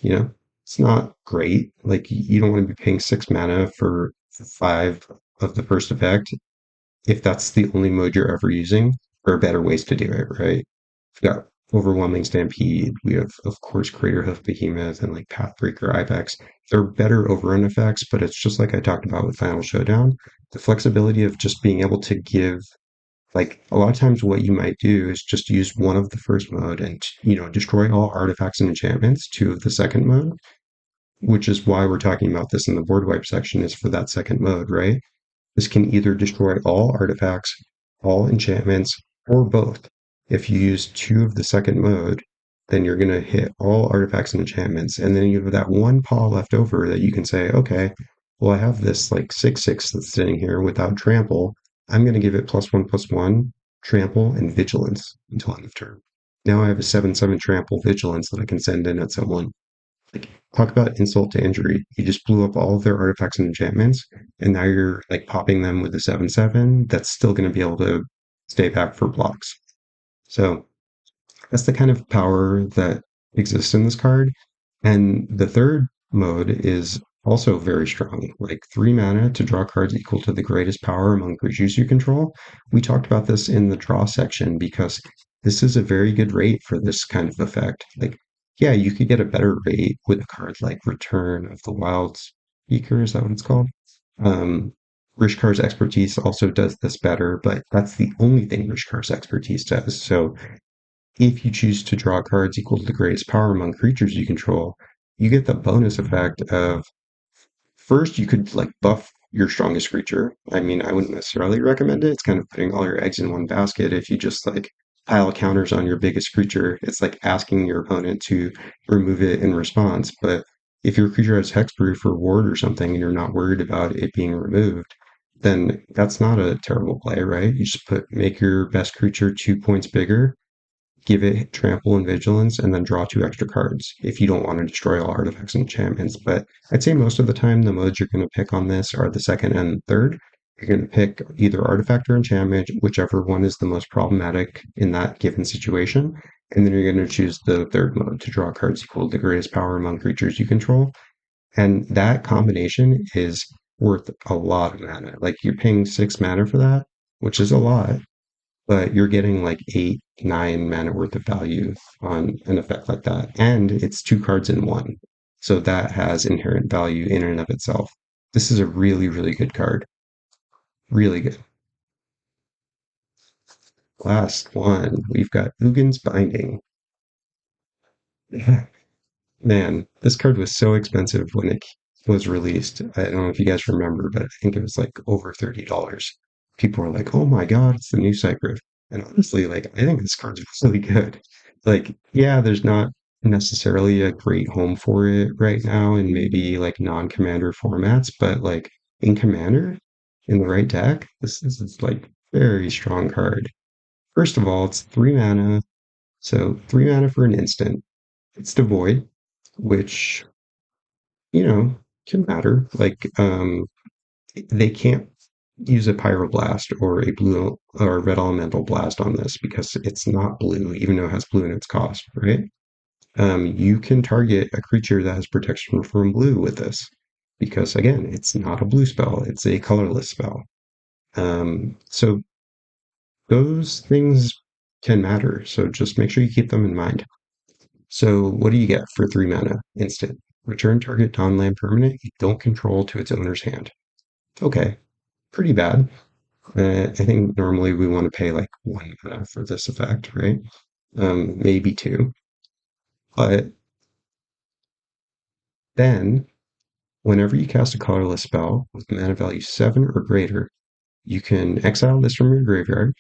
It's not great. Like you don't want to be paying 6 mana for 5 of the first effect if that's the only mode you're ever using. There are better ways to do it, right? We've got Overwhelming Stampede. We have, of course, Craterhoof Behemoth and like Pathbreaker Ibex. They're better overrun effects, but it's just like I talked about with Final Showdown. The flexibility of just being able to give, like a lot of times what you might do is just use 1 of the first mode and, destroy all artifacts and enchantments, 2 of the second mode, which is why we're talking about this in the board wipe section, is for that second mode, right? This can either destroy all artifacts, all enchantments, or both. If you use 2 of the second mode, then you're going to hit all artifacts and enchantments, and then you have that 1 paw left over that you can say, okay, well, I have this like 6/6 that's sitting here without trample. I'm going to give it +1/+1, trample, and vigilance until end of turn. Now I have a 7/7 trample vigilance that I can send in at someone. Like, talk about insult to injury. You just blew up all of their artifacts and enchantments, and now you're like popping them with a 7/7 that's still going to be able to stay back for blocks. So that's the kind of power that exists in this card. And the third mode is also very strong, like 3 mana to draw cards equal to the greatest power among creatures you control. We talked about this in the draw section because this is a very good rate for this kind of effect. Like, yeah, you could get a better rate with a card like Return of the Wild Speaker, is that what it's called? Um, Rishkar's Expertise also does this better, but that's the only thing Rishkar's Expertise does. So if you choose to draw cards equal to the greatest power among creatures you control, you get the bonus effect of first, you could like buff your strongest creature. I mean, I wouldn't necessarily recommend it. It's kind of putting all your eggs in one basket. If you just like pile counters on your biggest creature, it's like asking your opponent to remove it in response. But if your creature has hexproof or ward or something and you're not worried about it being removed, then that's not a terrible play, right? You just make your best creature 2 points bigger, give it trample and vigilance, and then draw 2 extra cards if you don't want to destroy all artifacts and enchantments. But I'd say most of the time the modes you're going to pick on this are the second and third. You're going to pick either artifact or enchantment, whichever one is the most problematic in that given situation. And then you're going to choose the third mode to draw cards equal to the greatest power among creatures you control. And that combination is worth a lot of mana. Like you're paying 6 mana for that, which is a lot, but you're getting like 8, 9 mana worth of value on an effect like that. And it's 2 cards in one. So that has inherent value in and of itself. This is a really, really good card. Really good. Last one, we've got Ugin's Binding. Man, this card was so expensive when it was released. I don't know if you guys remember, but I think it was like over $30. People were like, "Oh my God, it's the new Cycriff." And honestly, like I think this card's really good. Like, yeah, there's not necessarily a great home for it right now in maybe like non-commander formats, but like in commander, in the right deck, this is like very strong card. First of all, it's 3 mana, so 3 mana for an instant. It's devoid, which can matter. Like, they can't use a pyroblast or a blue or red elemental blast on this because it's not blue, even though it has blue in its cost, right? You can target a creature that has protection from blue with this because, again, it's not a blue spell; it's a colorless spell. So those things can matter. So just make sure you keep them in mind. So what do you get for 3 mana instant? Return target non-land permanent you don't control to its owner's hand. Okay, pretty bad. I think normally we want to pay like 1 mana for this effect, right? Maybe 2. But then, whenever you cast a colorless spell with mana value 7 or greater, you can exile this from your graveyard,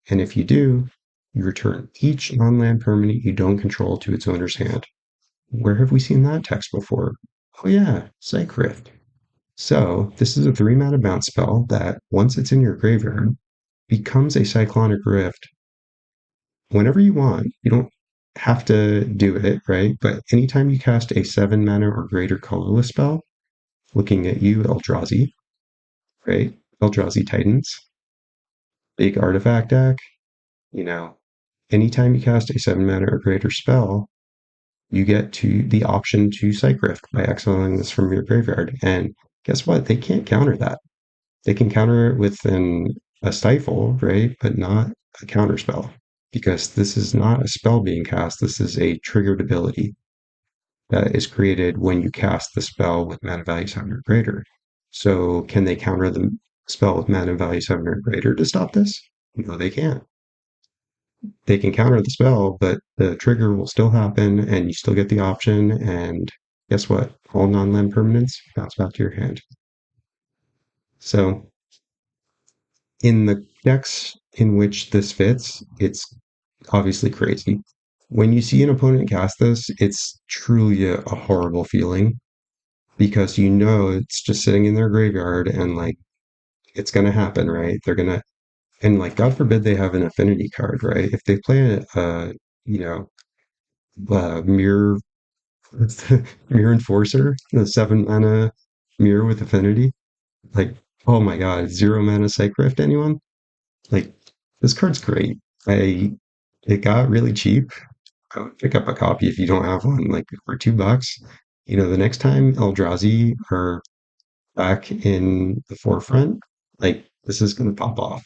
and if you do, you return each non-land permanent you don't control to its owner's hand. Where have we seen that text before? Oh yeah, Cycriff. So, this is a 3 mana bounce spell that, once it's in your graveyard, becomes a Cyclonic Rift whenever you want. You don't have to do it, right? But anytime you cast a 7 mana or greater colorless spell, looking at you, Eldrazi, right? Eldrazi Titans, big artifact deck, you know, anytime you cast a 7 mana or greater spell, you get to the option to Cycrift by exiling this from your graveyard. And guess what? They can't counter that. They can counter it with a stifle, right? But not a counterspell. Because this is not a spell being cast, this is a triggered ability that is created when you cast the spell with mana value 7 or greater. So can they counter the spell with mana value 7 or greater to stop this? No, they can't. They can counter the spell, but the trigger will still happen and you still get the option. And guess what? All non-land permanents bounce back to your hand. So in the decks in which this fits, it's obviously crazy. When you see an opponent cast this, it's truly a horrible feeling because it's just sitting in their graveyard and like it's gonna happen, right? They're gonna and like God forbid they have an affinity card, right? If they play you know mirror mirror enforcer, the 7 mana mirror with affinity, like oh my god, 0 mana Cycrift, anyone? Like this card's great. I it got really cheap. I would pick up a copy if you don't have one, like for $2. The next time Eldrazi are back in the forefront, like this is going to pop off.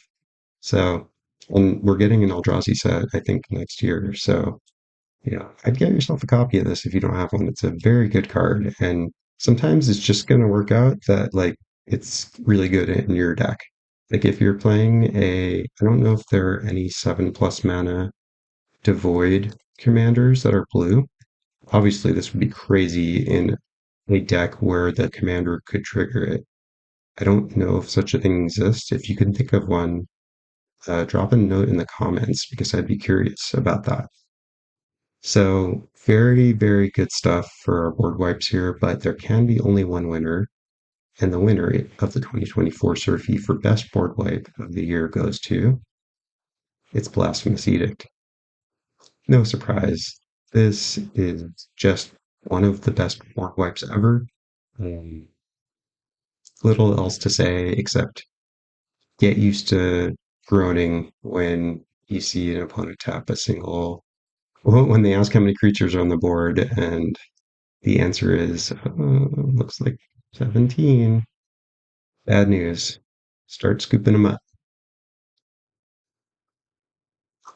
So, and we're getting an Eldrazi set, I think, next year. So, I'd get yourself a copy of this if you don't have one. It's a very good card. And sometimes it's just going to work out that, like, it's really good in your deck. Like, if you're playing I don't know if there are any 7+ mana devoid commanders that are blue. Obviously, this would be crazy in a deck where the commander could trigger it. I don't know if such a thing exists. If you can think of one, drop a note in the comments because I'd be curious about that. So, very, very good stuff for our board wipes here, but there can be only one winner. And the winner of the 2024 Surfie for Best Board Wipe of the Year goes to It's Blasphemous Edict. No surprise. This is just one of the best board wipes ever. Um, Little else to say except get used to groaning when you see an opponent tap a single. When they ask how many creatures are on the board, and the answer is looks like 17. Bad news. Start scooping them up.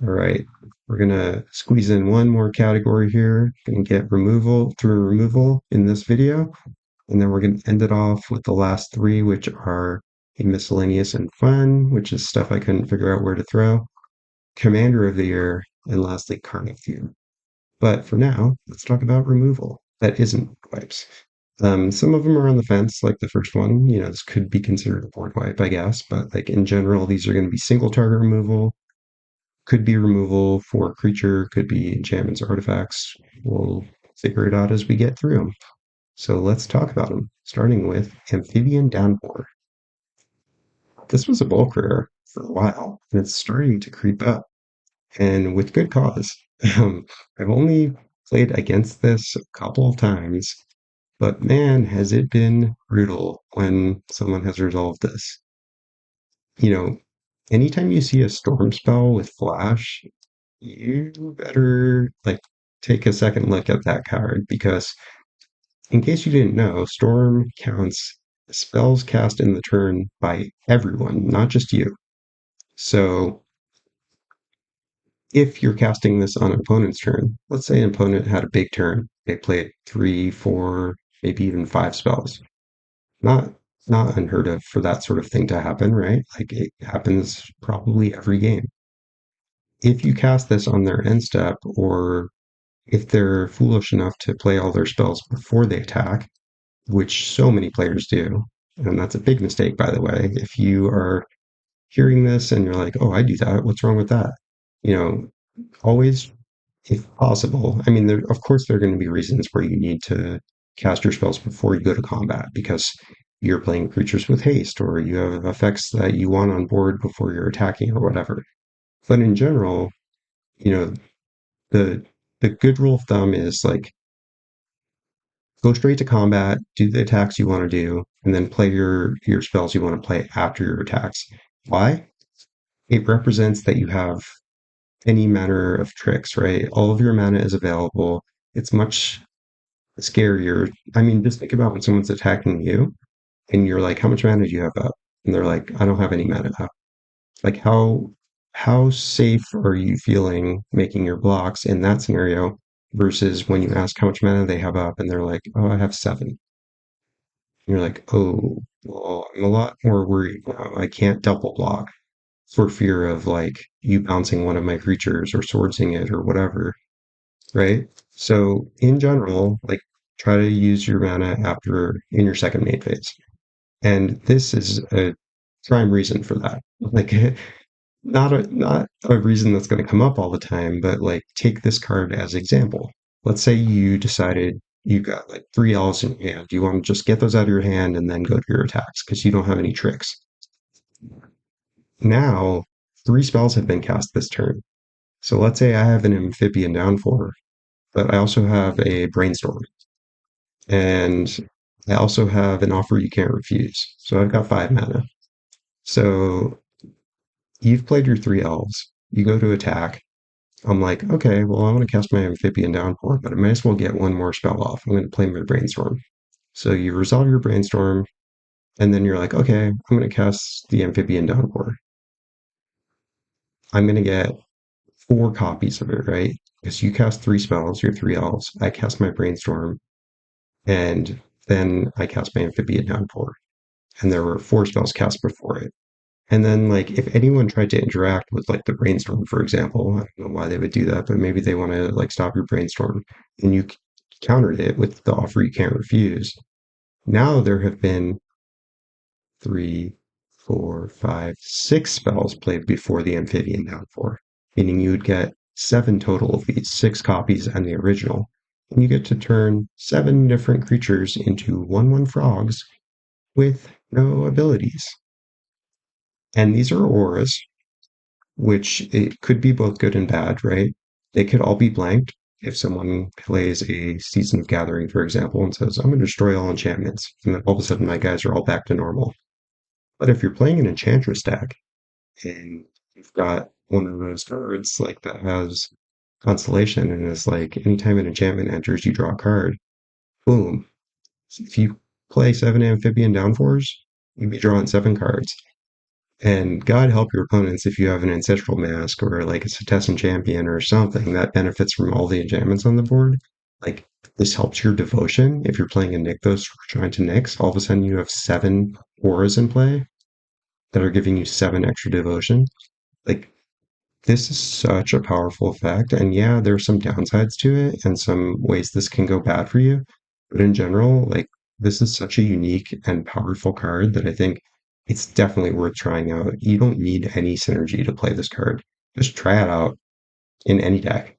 All right, we're gonna squeeze in one more category here. Gonna get removal through removal in this video. And then we're going to end it off with the last three, which are a miscellaneous and fun, which is stuff I couldn't figure out where to throw, commander of the year, and lastly, card of the year. But for now, let's talk about removal. That isn't wipes. Some of them are on the fence, like the first one. This could be considered a board wipe, I guess. But like in general, these are going to be single target removal. Could be removal for a creature. Could be enchantments, artifacts. We'll figure it out as we get through them. So let's talk about them, starting with Amphibian Downpour. This was a bulk rare for a while, and it's starting to creep up, and with good cause. I've only played against this a couple of times, but man, has it been brutal when someone has resolved this. You know, Anytime you see a storm spell with flash, you better like take a second look at that card because in case you didn't know, Storm counts spells cast in the turn by everyone, not just you. So if you're casting this on an opponent's turn, let's say an opponent had a big turn, they played 3, 4, maybe even 5 spells. Not not unheard of for that sort of thing to happen, right? Like it happens probably every game. If you cast this on their end step, or if they're foolish enough to play all their spells before they attack, which so many players do. And that's a big mistake, by the way. If you are hearing this and you're like, oh, I do that, what's wrong with that? You know, Always, if possible, I mean, of course, there are going to be reasons where you need to cast your spells before you go to combat because you're playing creatures with haste or you have effects that you want on board before you're attacking or whatever. But in general, you know, the the good rule of thumb is like go straight to combat, do the attacks you want to do, and then play your spells you want to play after your attacks. Why? It represents that you have any manner of tricks, right? All of your mana is available. It's much scarier. I mean, just think about when someone's attacking you and you're like, how much mana do you have up? And they're like, I don't have any mana up. Like how safe are you feeling making your blocks in that scenario versus when you ask how much mana they have up and they're like, oh, I have 7. You're like, oh, well, I'm a lot more worried now. I can't double block for fear of like you bouncing one of my creatures or swordsing it or whatever, right? So in general, like try to use your mana after in your second main phase. And this is a prime reason for that. Like not a reason that's going to come up all the time, but like take this card as example. Let's say you decided you got like 3 elves in your hand. You want to just get those out of your hand and then go to your attacks because you don't have any tricks. Now, 3 spells have been cast this turn. So let's say I have an amphibian downpour, but I also have a brainstorm. And I also have an offer you can't refuse. So I've got 5 mana. So you've played your 3 elves. You go to attack. I'm like, okay, well, I want to cast my Amphibian Downpour, but I might as well get one more spell off. I'm going to play my Brainstorm. So you resolve your Brainstorm, and then you're like, okay, I'm going to cast the Amphibian Downpour. I'm going to get 4 copies of it, right? Because you cast 3 spells, you're 3 elves. I cast my Brainstorm, and then I cast my Amphibian Downpour. And there were 4 spells cast before it. And then, like, if anyone tried to interact with, like, the brainstorm, for example, I don't know why they would do that, but maybe they want to, like, stop your brainstorm, and you countered it with the offer you can't refuse. Now there have been 3, 4, 5, 6 spells played before the amphibian downpour, meaning you would get 7 total of these, 6 copies and the original. And you get to turn 7 different creatures into 1/1 frogs with no abilities. And these are auras, which it could be both good and bad, right? They could all be blanked if someone plays a Season of Gathering, for example, and says, I'm going to destroy all enchantments. And then all of a sudden, my guys are all back to normal. But if you're playing an Enchantress deck and you've got one of those cards like that has Constellation and is like, anytime an enchantment enters, you draw a card, boom. If you play 7 Amphibian Downfours, you'd be drawing 7 cards. And God help your opponents if you have an Ancestral Mask or like a Cetessan Champion or something that benefits from all the enchantments on the board. Like, this helps your devotion. If you're playing a Nykthos trying to Nyx, all of a sudden you have 7 auras in play that are giving you 7 extra devotion. Like, this is such a powerful effect. And yeah, there are some downsides to it and some ways this can go bad for you. But in general, like, this is such a unique and powerful card that I think it's definitely worth trying out. You don't need any synergy to play this card. Just try it out in any deck.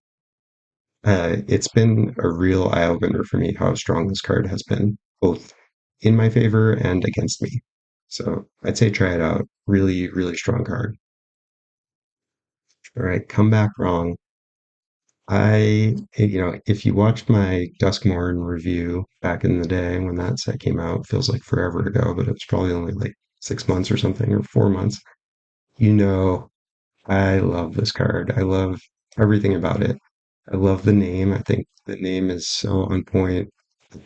It's been a real eye opener for me how strong this card has been, both in my favor and against me. So I'd say try it out. Really, really strong card. All right, come back wrong. If you watched my Duskmorn review back in the day when that set came out, feels like forever ago, but it was probably only like 6 months or something, or 4 months. You know, I love this card. I love everything about it. I love the name. I think the name is so on point,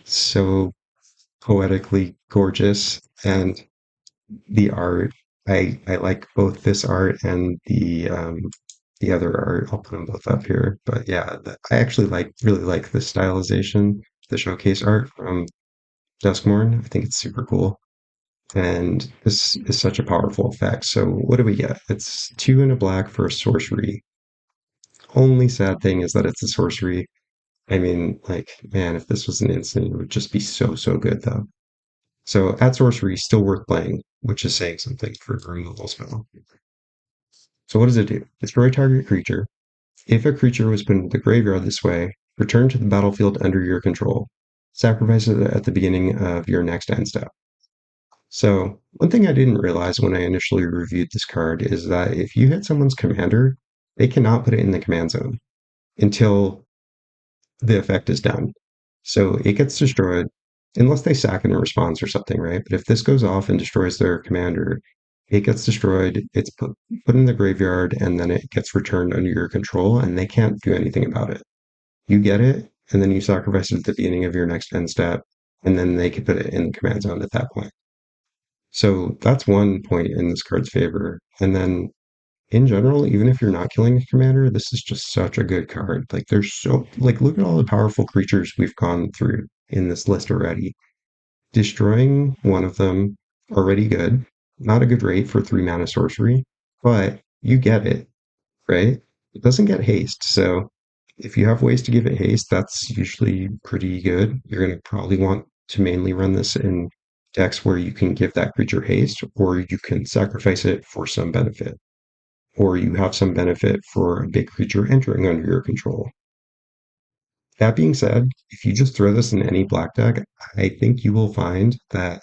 so poetically gorgeous, and the art. I like both this art and the other art. I'll put them both up here. But yeah, I actually really like the stylization, the showcase art from Duskmorn. I think it's super cool. And this is such a powerful effect. So what do we get? It's 2 and a black for a sorcery. Only sad thing is that it's a sorcery. I mean, like, man, if this was an instant, it would just be so, so good though. So at sorcery, still worth playing, which is saying something for a removal spell. So what does it do? Destroy target creature. If a creature was put into the graveyard this way, return to the battlefield under your control. Sacrifice it at the beginning of your next end step. So one thing I didn't realize when I initially reviewed this card is that if you hit someone's commander, they cannot put it in the command zone until the effect is done. So it gets destroyed unless they sack it in response or something, right? But if this goes off and destroys their commander, it gets destroyed, it's put in the graveyard, and then it gets returned under your control, and they can't do anything about it. You get it, and then you sacrifice it at the beginning of your next end step, and then they can put it in the command zone at that point. So that's one point in this card's favor. And then in general, even if you're not killing a commander, this is just such a good card. Like, there's so, like, look at all the powerful creatures we've gone through in this list already. Destroying one of them, already good. Not a good rate for 3 mana sorcery, but you get it, right? It doesn't get haste, so if you have ways to give it haste, that's usually pretty good. You're going to probably want to mainly run this in decks where you can give that creature haste, or you can sacrifice it for some benefit, or you have some benefit for a big creature entering under your control. That being said, if you just throw this in any black deck, I think you will find that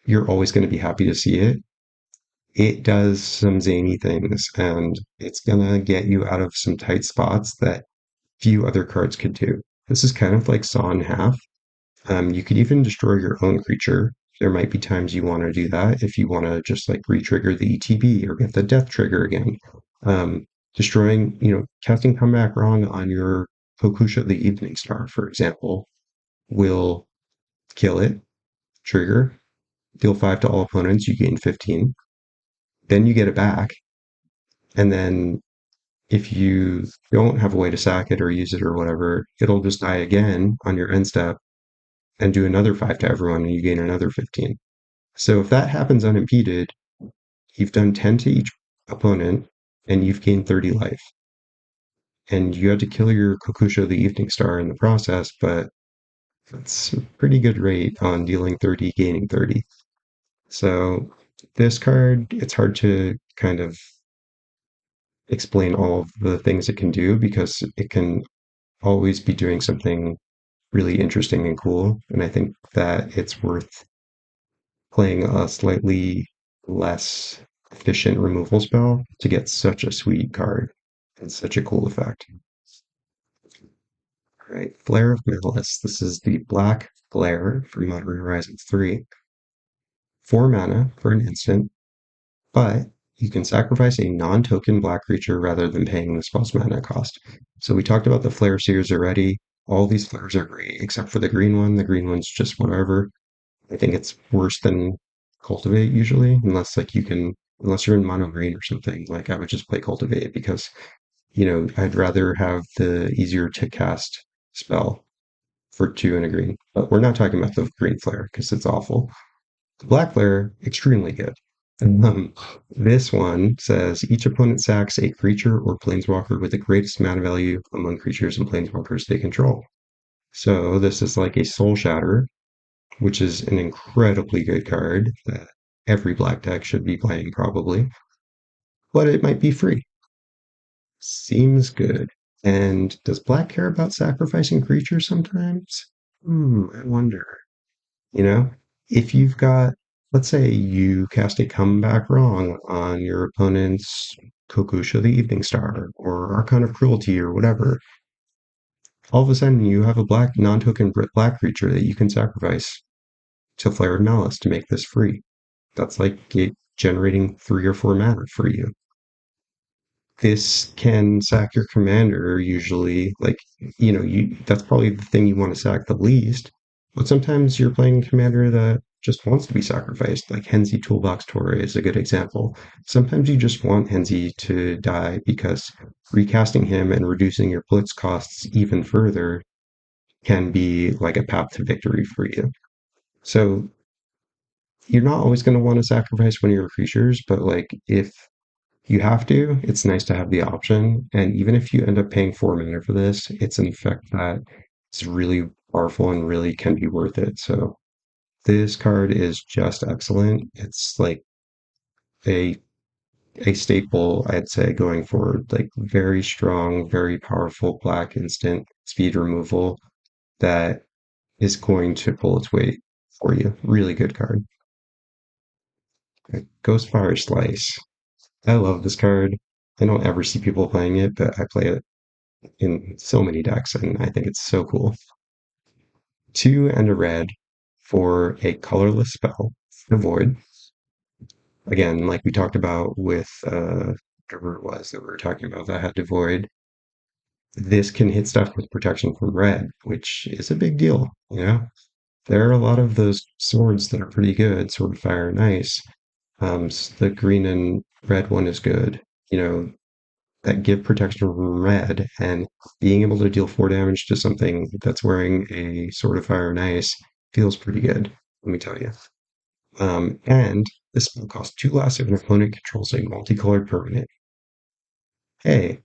you're always going to be happy to see it. It does some zany things, and it's going to get you out of some tight spots that few other cards could do. This is kind of like Saw in Half. You could even destroy your own creature. There might be times you want to do that if you want to just like re-trigger the ETB or get the death trigger again. destroying, casting Comeback Wrong on your Kokusha the Evening Star, for example, will kill it, trigger, deal 5 to all opponents, you gain 15. Then you get it back. And then if you don't have a way to sack it or use it or whatever, it'll just die again on your end step and do another 5 to everyone, and you gain another 15. So if that happens unimpeded, you've done 10 to each opponent, and you've gained 30 life. And you had to kill your Kokusho the Evening Star in the process, but that's a pretty good rate on dealing 30, gaining 30. So this card, it's hard to kind of explain all of the things it can do because it can always be doing something really interesting and cool. And I think that it's worth playing a slightly less efficient removal spell to get such a sweet card and such a cool effect. All right, Flare of Malice. This is the black Flare from Modern Horizons 3. 4 mana for an instant, but you can sacrifice a non-token black creature rather than paying the spell's mana cost. So we talked about the Flare Seers already. All these flares are great, except for the green one. The green one's just whatever. I think it's worse than Cultivate usually, unless you're in mono green or something. Like I would just play Cultivate because, I'd rather have the easier to cast spell for 2 and a green. But we're not talking about the green flare because it's awful. The black flare, extremely good. This one says each opponent sacks a creature or planeswalker with the greatest mana value among creatures and planeswalkers they control. So this is like a Soul Shatter, which is an incredibly good card that every black deck should be playing probably, but it might be free. Seems good. And does black care about sacrificing creatures sometimes? I wonder. You know, if you've got, let's say you cast a Comeback Wrong on your opponent's Kokusha the Evening Star or Archon of Cruelty or whatever, all of a sudden you have a black non-token black creature that you can sacrifice to Flare of Malice to make this free. That's like it generating 3 or 4 mana for you. This can sack your commander usually, like, that's probably the thing you want to sack the least. But sometimes you're playing a commander that just wants to be sacrificed, like Henzi Toolbox Torre is a good example. Sometimes you just want Henzi to die because recasting him and reducing your blitz costs even further can be like a path to victory for you. So you're not always going to want to sacrifice one of your creatures, but like if you have to, it's nice to have the option. And even if you end up paying 4 mana for this, it's an effect that is really powerful and really can be worth it. So this card is just excellent. It's like a a staple, I'd say, going forward. Like very strong, very powerful black instant speed removal that is going to pull its weight for you. Really good card. Ghostfire Slice. I love this card. I don't ever see people playing it, but I play it in so many decks, and I think it's so cool. 2 and a red for a colorless spell, the Void. Again, like we talked about with whatever it was that we were talking about that had Devoid. This can hit stuff with protection from red, which is a big deal, There are a lot of those swords that are pretty good, Sword of Fire and Ice. The green and red one is good. That give protection from red, and being able to deal 4 damage to something that's wearing a Sword of Fire and Ice feels pretty good, let me tell you. And this spell costs 2 less if an opponent controls a multicolored permanent. Hey,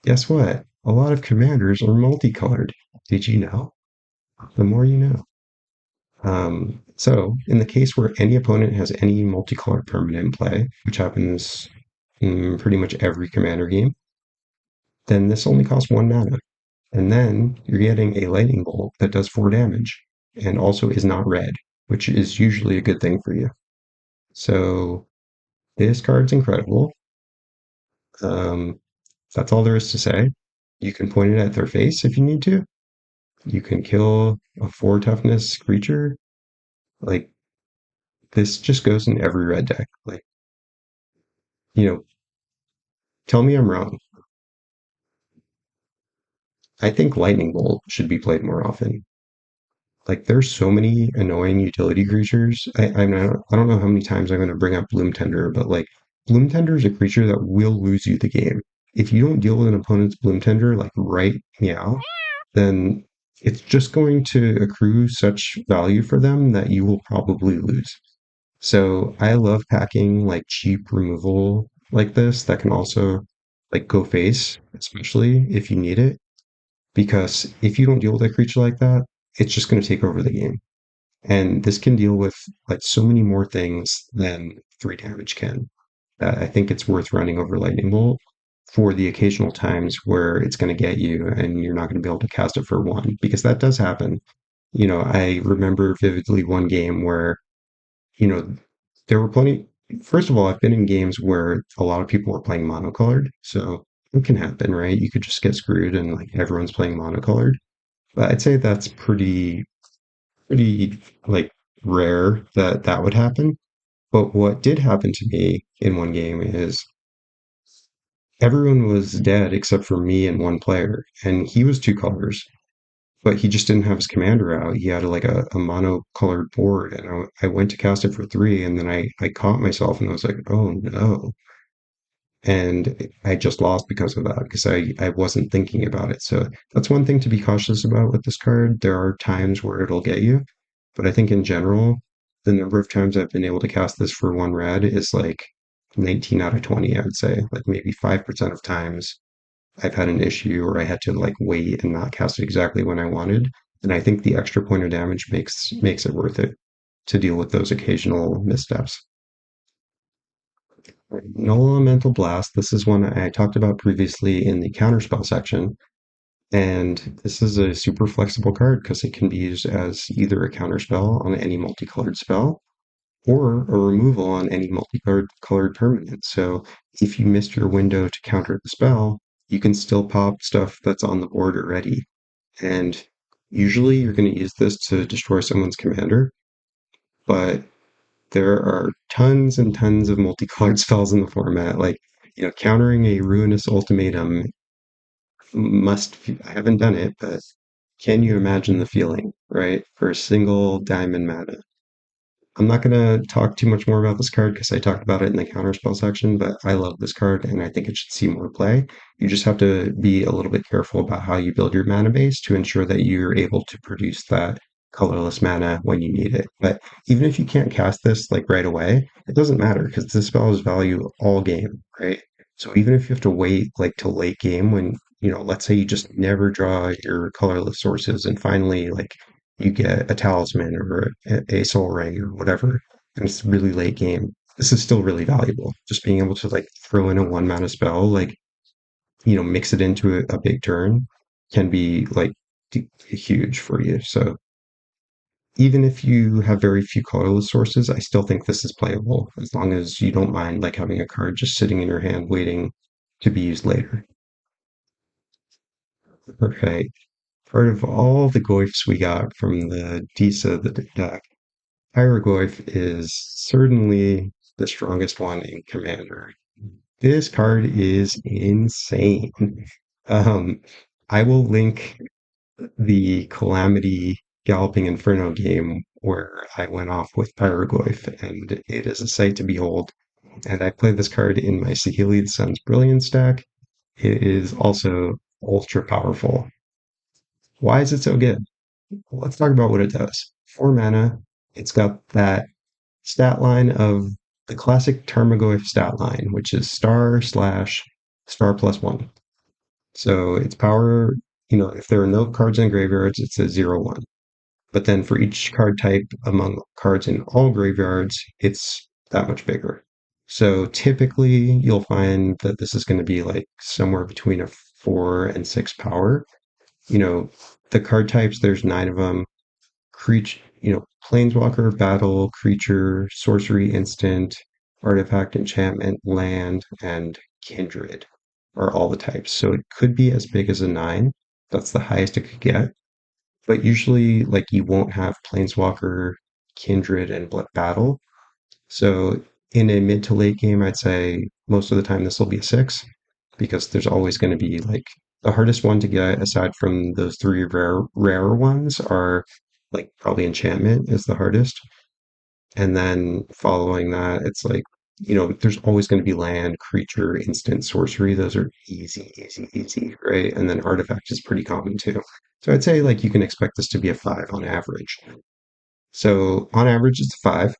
guess what? A lot of commanders are multicolored. Did you know? The more you know. So, in the case where any opponent has any multicolored permanent in play, which happens in pretty much every commander game, then this only costs 1 mana. And then you're getting a lightning bolt that does 4 damage and also is not red, which is usually a good thing for you. So this card's incredible. That's all there is to say. You can point it at their face if you need to. You can kill a 4 toughness creature. Like, this just goes in every red deck. Like, you know, Tell me I'm wrong. I think Lightning Bolt should be played more often. Like, there's so many annoying utility creatures. I don't know how many times I'm going to bring up Bloom Tender, but like, Bloom Tender is a creature that will lose you the game. If you don't deal with an opponent's Bloom Tender, like right meow, then it's just going to accrue such value for them that you will probably lose. So I love packing like cheap removal like this that can also like go face, especially if you need it. Because if you don't deal with a creature like that, it's just going to take over the game. And this can deal with like so many more things than 3 damage can. I think it's worth running over Lightning Bolt for the occasional times where it's going to get you and you're not going to be able to cast it for one, because that does happen. I remember vividly one game where, you know, there were plenty. First of all, I've been in games where a lot of people were playing monocolored, so it can happen, right? You could just get screwed and like everyone's playing monocolored. But I'd say that's pretty like rare that that would happen. But what did happen to me in one game is everyone was dead except for me and one player, and he was 2 colors, but he just didn't have his commander out. He had like a mono-colored board, and I went to cast it for 3, and then I caught myself, and I was like, oh no. And I just lost because of that, because I wasn't thinking about it. So that's one thing to be cautious about with this card. There are times where it'll get you, but I think in general, the number of times I've been able to cast this for 1 red is like 19 out of 20, I would say. Like maybe 5% of times I've had an issue or I had to like wait and not cast it exactly when I wanted. And I think the extra point of damage makes it worth it to deal with those occasional missteps. Null Elemental Blast. This is one I talked about previously in the Counterspell section. And this is a super flexible card because it can be used as either a counterspell on any multicolored spell or a removal on any multicolored permanent. So if you missed your window to counter the spell, you can still pop stuff that's on the board already. And usually you're going to use this to destroy someone's commander, but there are tons and tons of multicolored spells in the format. Like, countering a Ruinous Ultimatum I haven't done it, but can you imagine the feeling, right? For a single diamond mana. I'm not going to talk too much more about this card because I talked about it in the counterspell section, but I love this card and I think it should see more play. You just have to be a little bit careful about how you build your mana base to ensure that you're able to produce that colorless mana when you need it. But even if you can't cast this like right away, it doesn't matter because this spell has value all game, right? So even if you have to wait like till late game when, let's say you just never draw your colorless sources and finally like you get a talisman or a soul ring or whatever, and it's really late game. This is still really valuable. Just being able to like throw in a 1 mana spell, like, mix it into a big turn can be like huge for you. So even if you have very few colorless sources, I still think this is playable as long as you don't mind like having a card just sitting in your hand waiting to be used later. Okay. Part of all the goifs we got from the DISA, the deck, Hieroglyph is certainly the strongest one in Commander. This card is insane. Um, I will link the Calamity Galloping Inferno game where I went off with Pyroglyph, and it is a sight to behold. And I played this card in my Saheeli Sun's Brilliance deck. It is also ultra powerful. Why is it so good? Well, let's talk about what it does. 4 mana, it's got that stat line of the classic Tarmogoyf stat line, which is star/star +1. So its power, if there are no cards in graveyards, it's a 0/1. But then for each card type among cards in all graveyards, it's that much bigger. So typically you'll find that this is going to be like somewhere between a 4 and 6 power. You know, the card types, there's 9 of them. Creature, planeswalker, battle, creature, sorcery, instant, artifact, enchantment, land, and kindred are all the types. So it could be as big as a 9. That's the highest it could get. But usually, like, you won't have planeswalker, kindred, and battle. So in a mid to late game, I'd say most of the time this will be a 6. because there's always going to be like the hardest one to get aside from those three rarer ones are like probably enchantment is the hardest. And then following that, it's like, there's always going to be land, creature, instant, sorcery. Those are easy, easy, easy, right? And then artifact is pretty common too. So I'd say like you can expect this to be a 5 on average. So on average, it's a 5.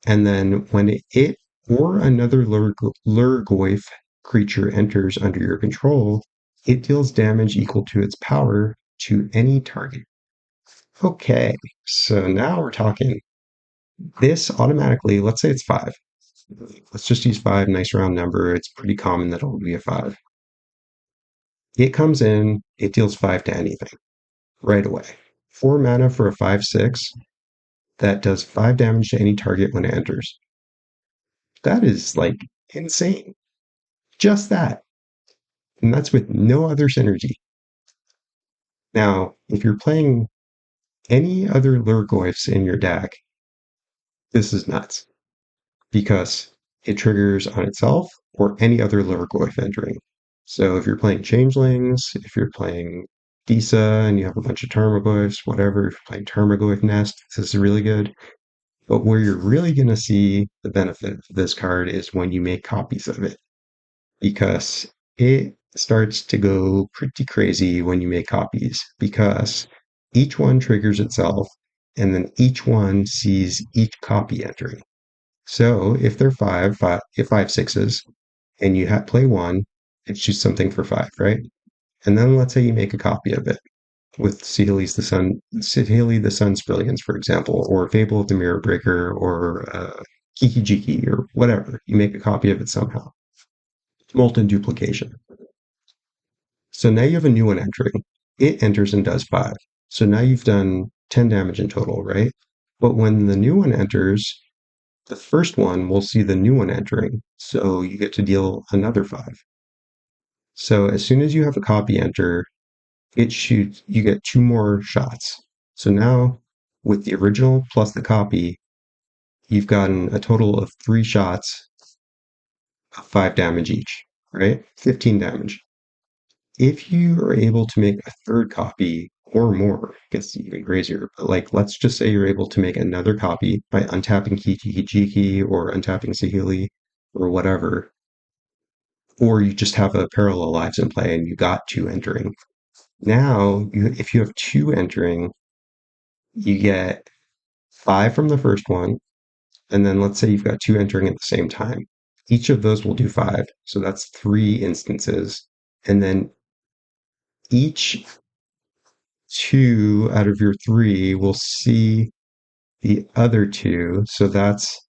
And then when it or another Lurgoyf creature enters under your control, it deals damage equal to its power to any target. Okay, so now we're talking. This automatically, let's say it's 5. Let's just use 5, nice round number. It's pretty common that it'll be a 5. It comes in, it deals 5 to anything right away. 4 mana for a 5/6 that does 5 damage to any target when it enters. That is like insane. Just that. And that's with no other synergy. Now, if you're playing any other Lurgoyfs in your deck, this is nuts because it triggers on itself or any other Lurgoyf entering. So if you're playing Changelings, if you're playing Disa and you have a bunch of Tarmogoyfs, whatever, if you're playing Tarmogoyf Nest, this is really good. But where you're really going to see the benefit of this card is when you make copies of it, because it starts to go pretty crazy when you make copies, because each one triggers itself, and then each one sees each copy entering. So if they're 5/6s, and you play one, it shoots something for 5, right? And then let's say you make a copy of it with Sihili the Sun's Brilliance, for example, or Fable of the Mirror Breaker, or Kiki Jiki, or whatever. You make a copy of it somehow. Molten duplication. So now you have a new one entering. It enters and does 5. So now you've done 10 damage in total, right? But when the new one enters, the first one will see the new one entering. So you get to deal another 5. So as soon as you have a copy enter, it shoots, you get 2 more shots. So now with the original plus the copy, you've gotten a total of 3 shots of 5 damage each, right? 15 damage. If you are able to make a third copy or more, it gets even crazier. But like, let's just say you're able to make another copy by untapping Kiki or untapping Sihili or whatever, or you just have a parallel lives in play and you got 2 entering. Now, if you have 2 entering, you get 5 from the first one, and then let's say you've got 2 entering at the same time. Each of those will do 5, so that's 3 instances. And then each 2 out of your 3 will see the other 2, so that's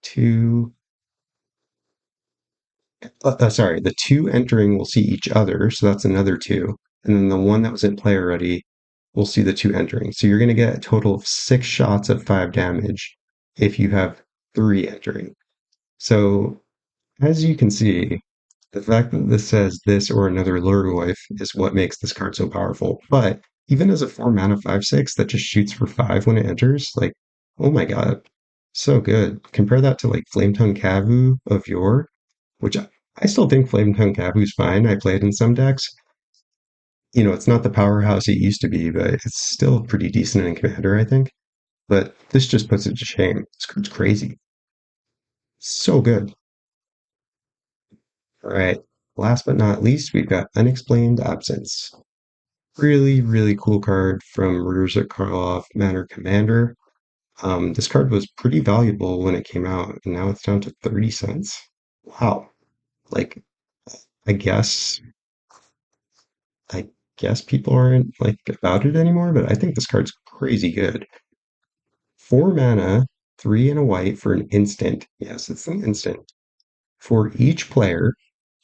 2. Sorry, the 2 entering will see each other, so that's another 2. And then the one that was in play already will see the 2 entering. So you're going to get a total of 6 shots of 5 damage if you have 3 entering. So as you can see, the fact that this says this or another Lurgoyf is what makes this card so powerful. But even as a 4 mana 5/6 that just shoots for 5 when it enters, like, oh my god, so good. Compare that to like Flametongue Kavu of yore, which I still think Flametongue Kavu's fine. I played in some decks. It's not the powerhouse it used to be, but it's still pretty decent in Commander, I think. But this just puts it to shame. This card's crazy. So good. All right. Last but not least, we've got Unexplained Absence. Really, really cool card from Urza Karloff Manor Commander. This card was pretty valuable when it came out, and now it's down to 30 cents. Wow. Like, I guess I guess people aren't like about it anymore, but I think this card's crazy good. 4 mana, 3 and a white for an instant. Yes, it's an instant. For each player,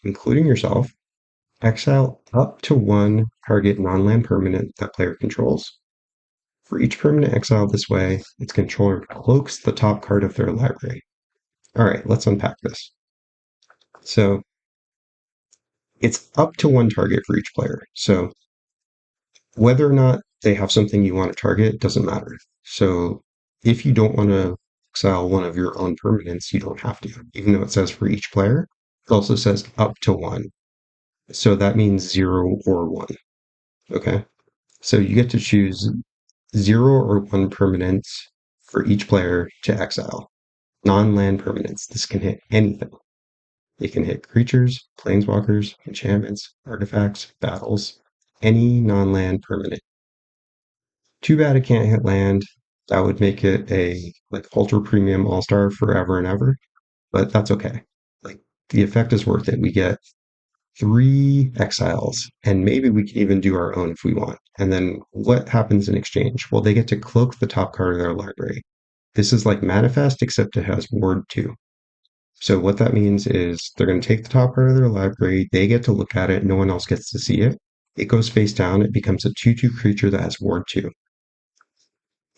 including yourself, exile up to 1 target non-land permanent that player controls. For each permanent exiled this way, its controller cloaks the top card of their library. All right, let's unpack this. So it's up to 1 target for each player. So whether or not they have something you want to target doesn't matter. So if you don't want to exile one of your own permanents, you don't have to, even though it says for each player. It also says up to 1. So that means 0 or 1. Okay. So you get to choose 0 or 1 permanents for each player to exile. Non-land permanents. This can hit anything. It can hit creatures, planeswalkers, enchantments, artifacts, battles, any non-land permanent. Too bad it can't hit land. That would make it a like ultra premium all-star forever and ever, but that's okay. Like the effect is worth it. We get 3 exiles, and maybe we can even do our own if we want. And then what happens in exchange? Well, they get to cloak the top card of their library. This is like Manifest, except it has Ward 2. So what that means is they're going to take the top card of their library, they get to look at it, no one else gets to see it. It goes face down, it becomes a 2/2 creature that has Ward 2.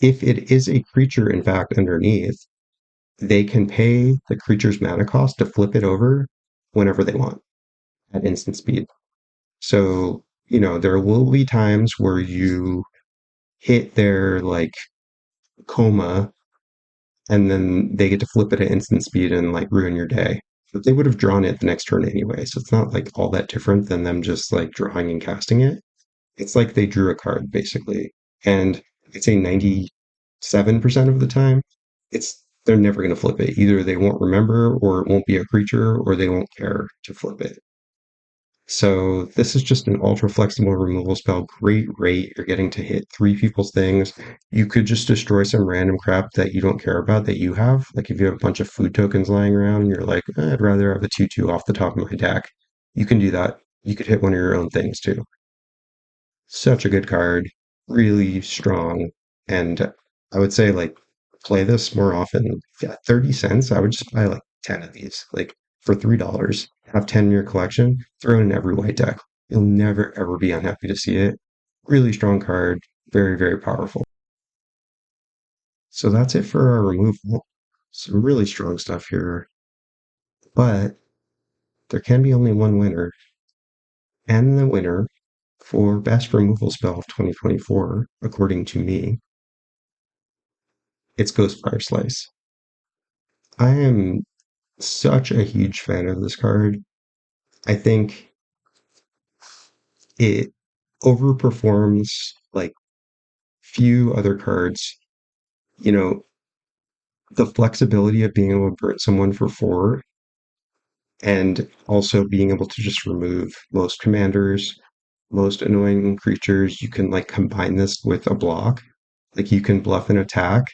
If it is a creature, in fact, underneath, they can pay the creature's mana cost to flip it over whenever they want at instant speed. So, there will be times where you hit their like coma and then they get to flip it at instant speed and like ruin your day. But they would have drawn it the next turn anyway, so it's not like all that different than them just like drawing and casting it. It's like they drew a card basically. And I'd say 97% of the time, they're never going to flip it. Either they won't remember, or it won't be a creature, or they won't care to flip it. So this is just an ultra flexible removal spell. Great rate. You're getting to hit 3 people's things. You could just destroy some random crap that you don't care about that you have. Like if you have a bunch of food tokens lying around and you're like, I'd rather have a 2/2 off the top of my deck. You can do that. You could hit one of your own things too. Such a good card. Really strong. And I would say like play this more often. Yeah, 30 cents. I would just buy like 10 of these. Like for $3, have 10 in your collection, throw it in every white deck. You'll never ever be unhappy to see it. Really strong card, very, very powerful. So that's it for our removal. Some really strong stuff here, but there can be only one winner, and the winner for best removal spell of 2024, according to me, it's Ghostfire Slice. I am such a huge fan of this card. I think it overperforms like few other cards. You know, the flexibility of being able to burn someone for 4 and also being able to just remove most commanders, most annoying creatures. You can like combine this with a block. Like you can bluff an attack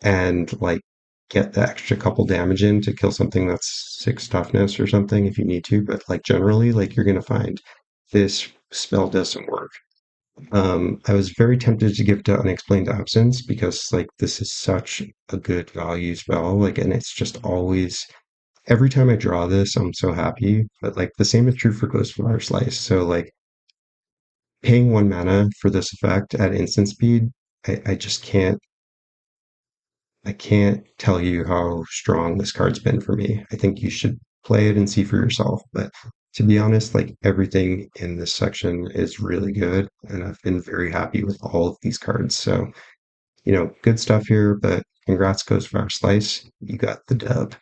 and like get the extra couple damage in to kill something that's 6 toughness or something if you need to. But like generally, like you're gonna find this spell doesn't work. I was very tempted to give to Unexplained Absence because like this is such a good value spell. Like, and it's just always every time I draw this, I'm so happy. But like the same is true for Ghostfire Slice. So like paying 1 mana for this effect at instant speed, I just I can't tell you how strong this card's been for me. I think you should play it and see for yourself. But to be honest, like everything in this section is really good, and I've been very happy with all of these cards. So, good stuff here, but congrats, Ghostfire Slice. You got the dub.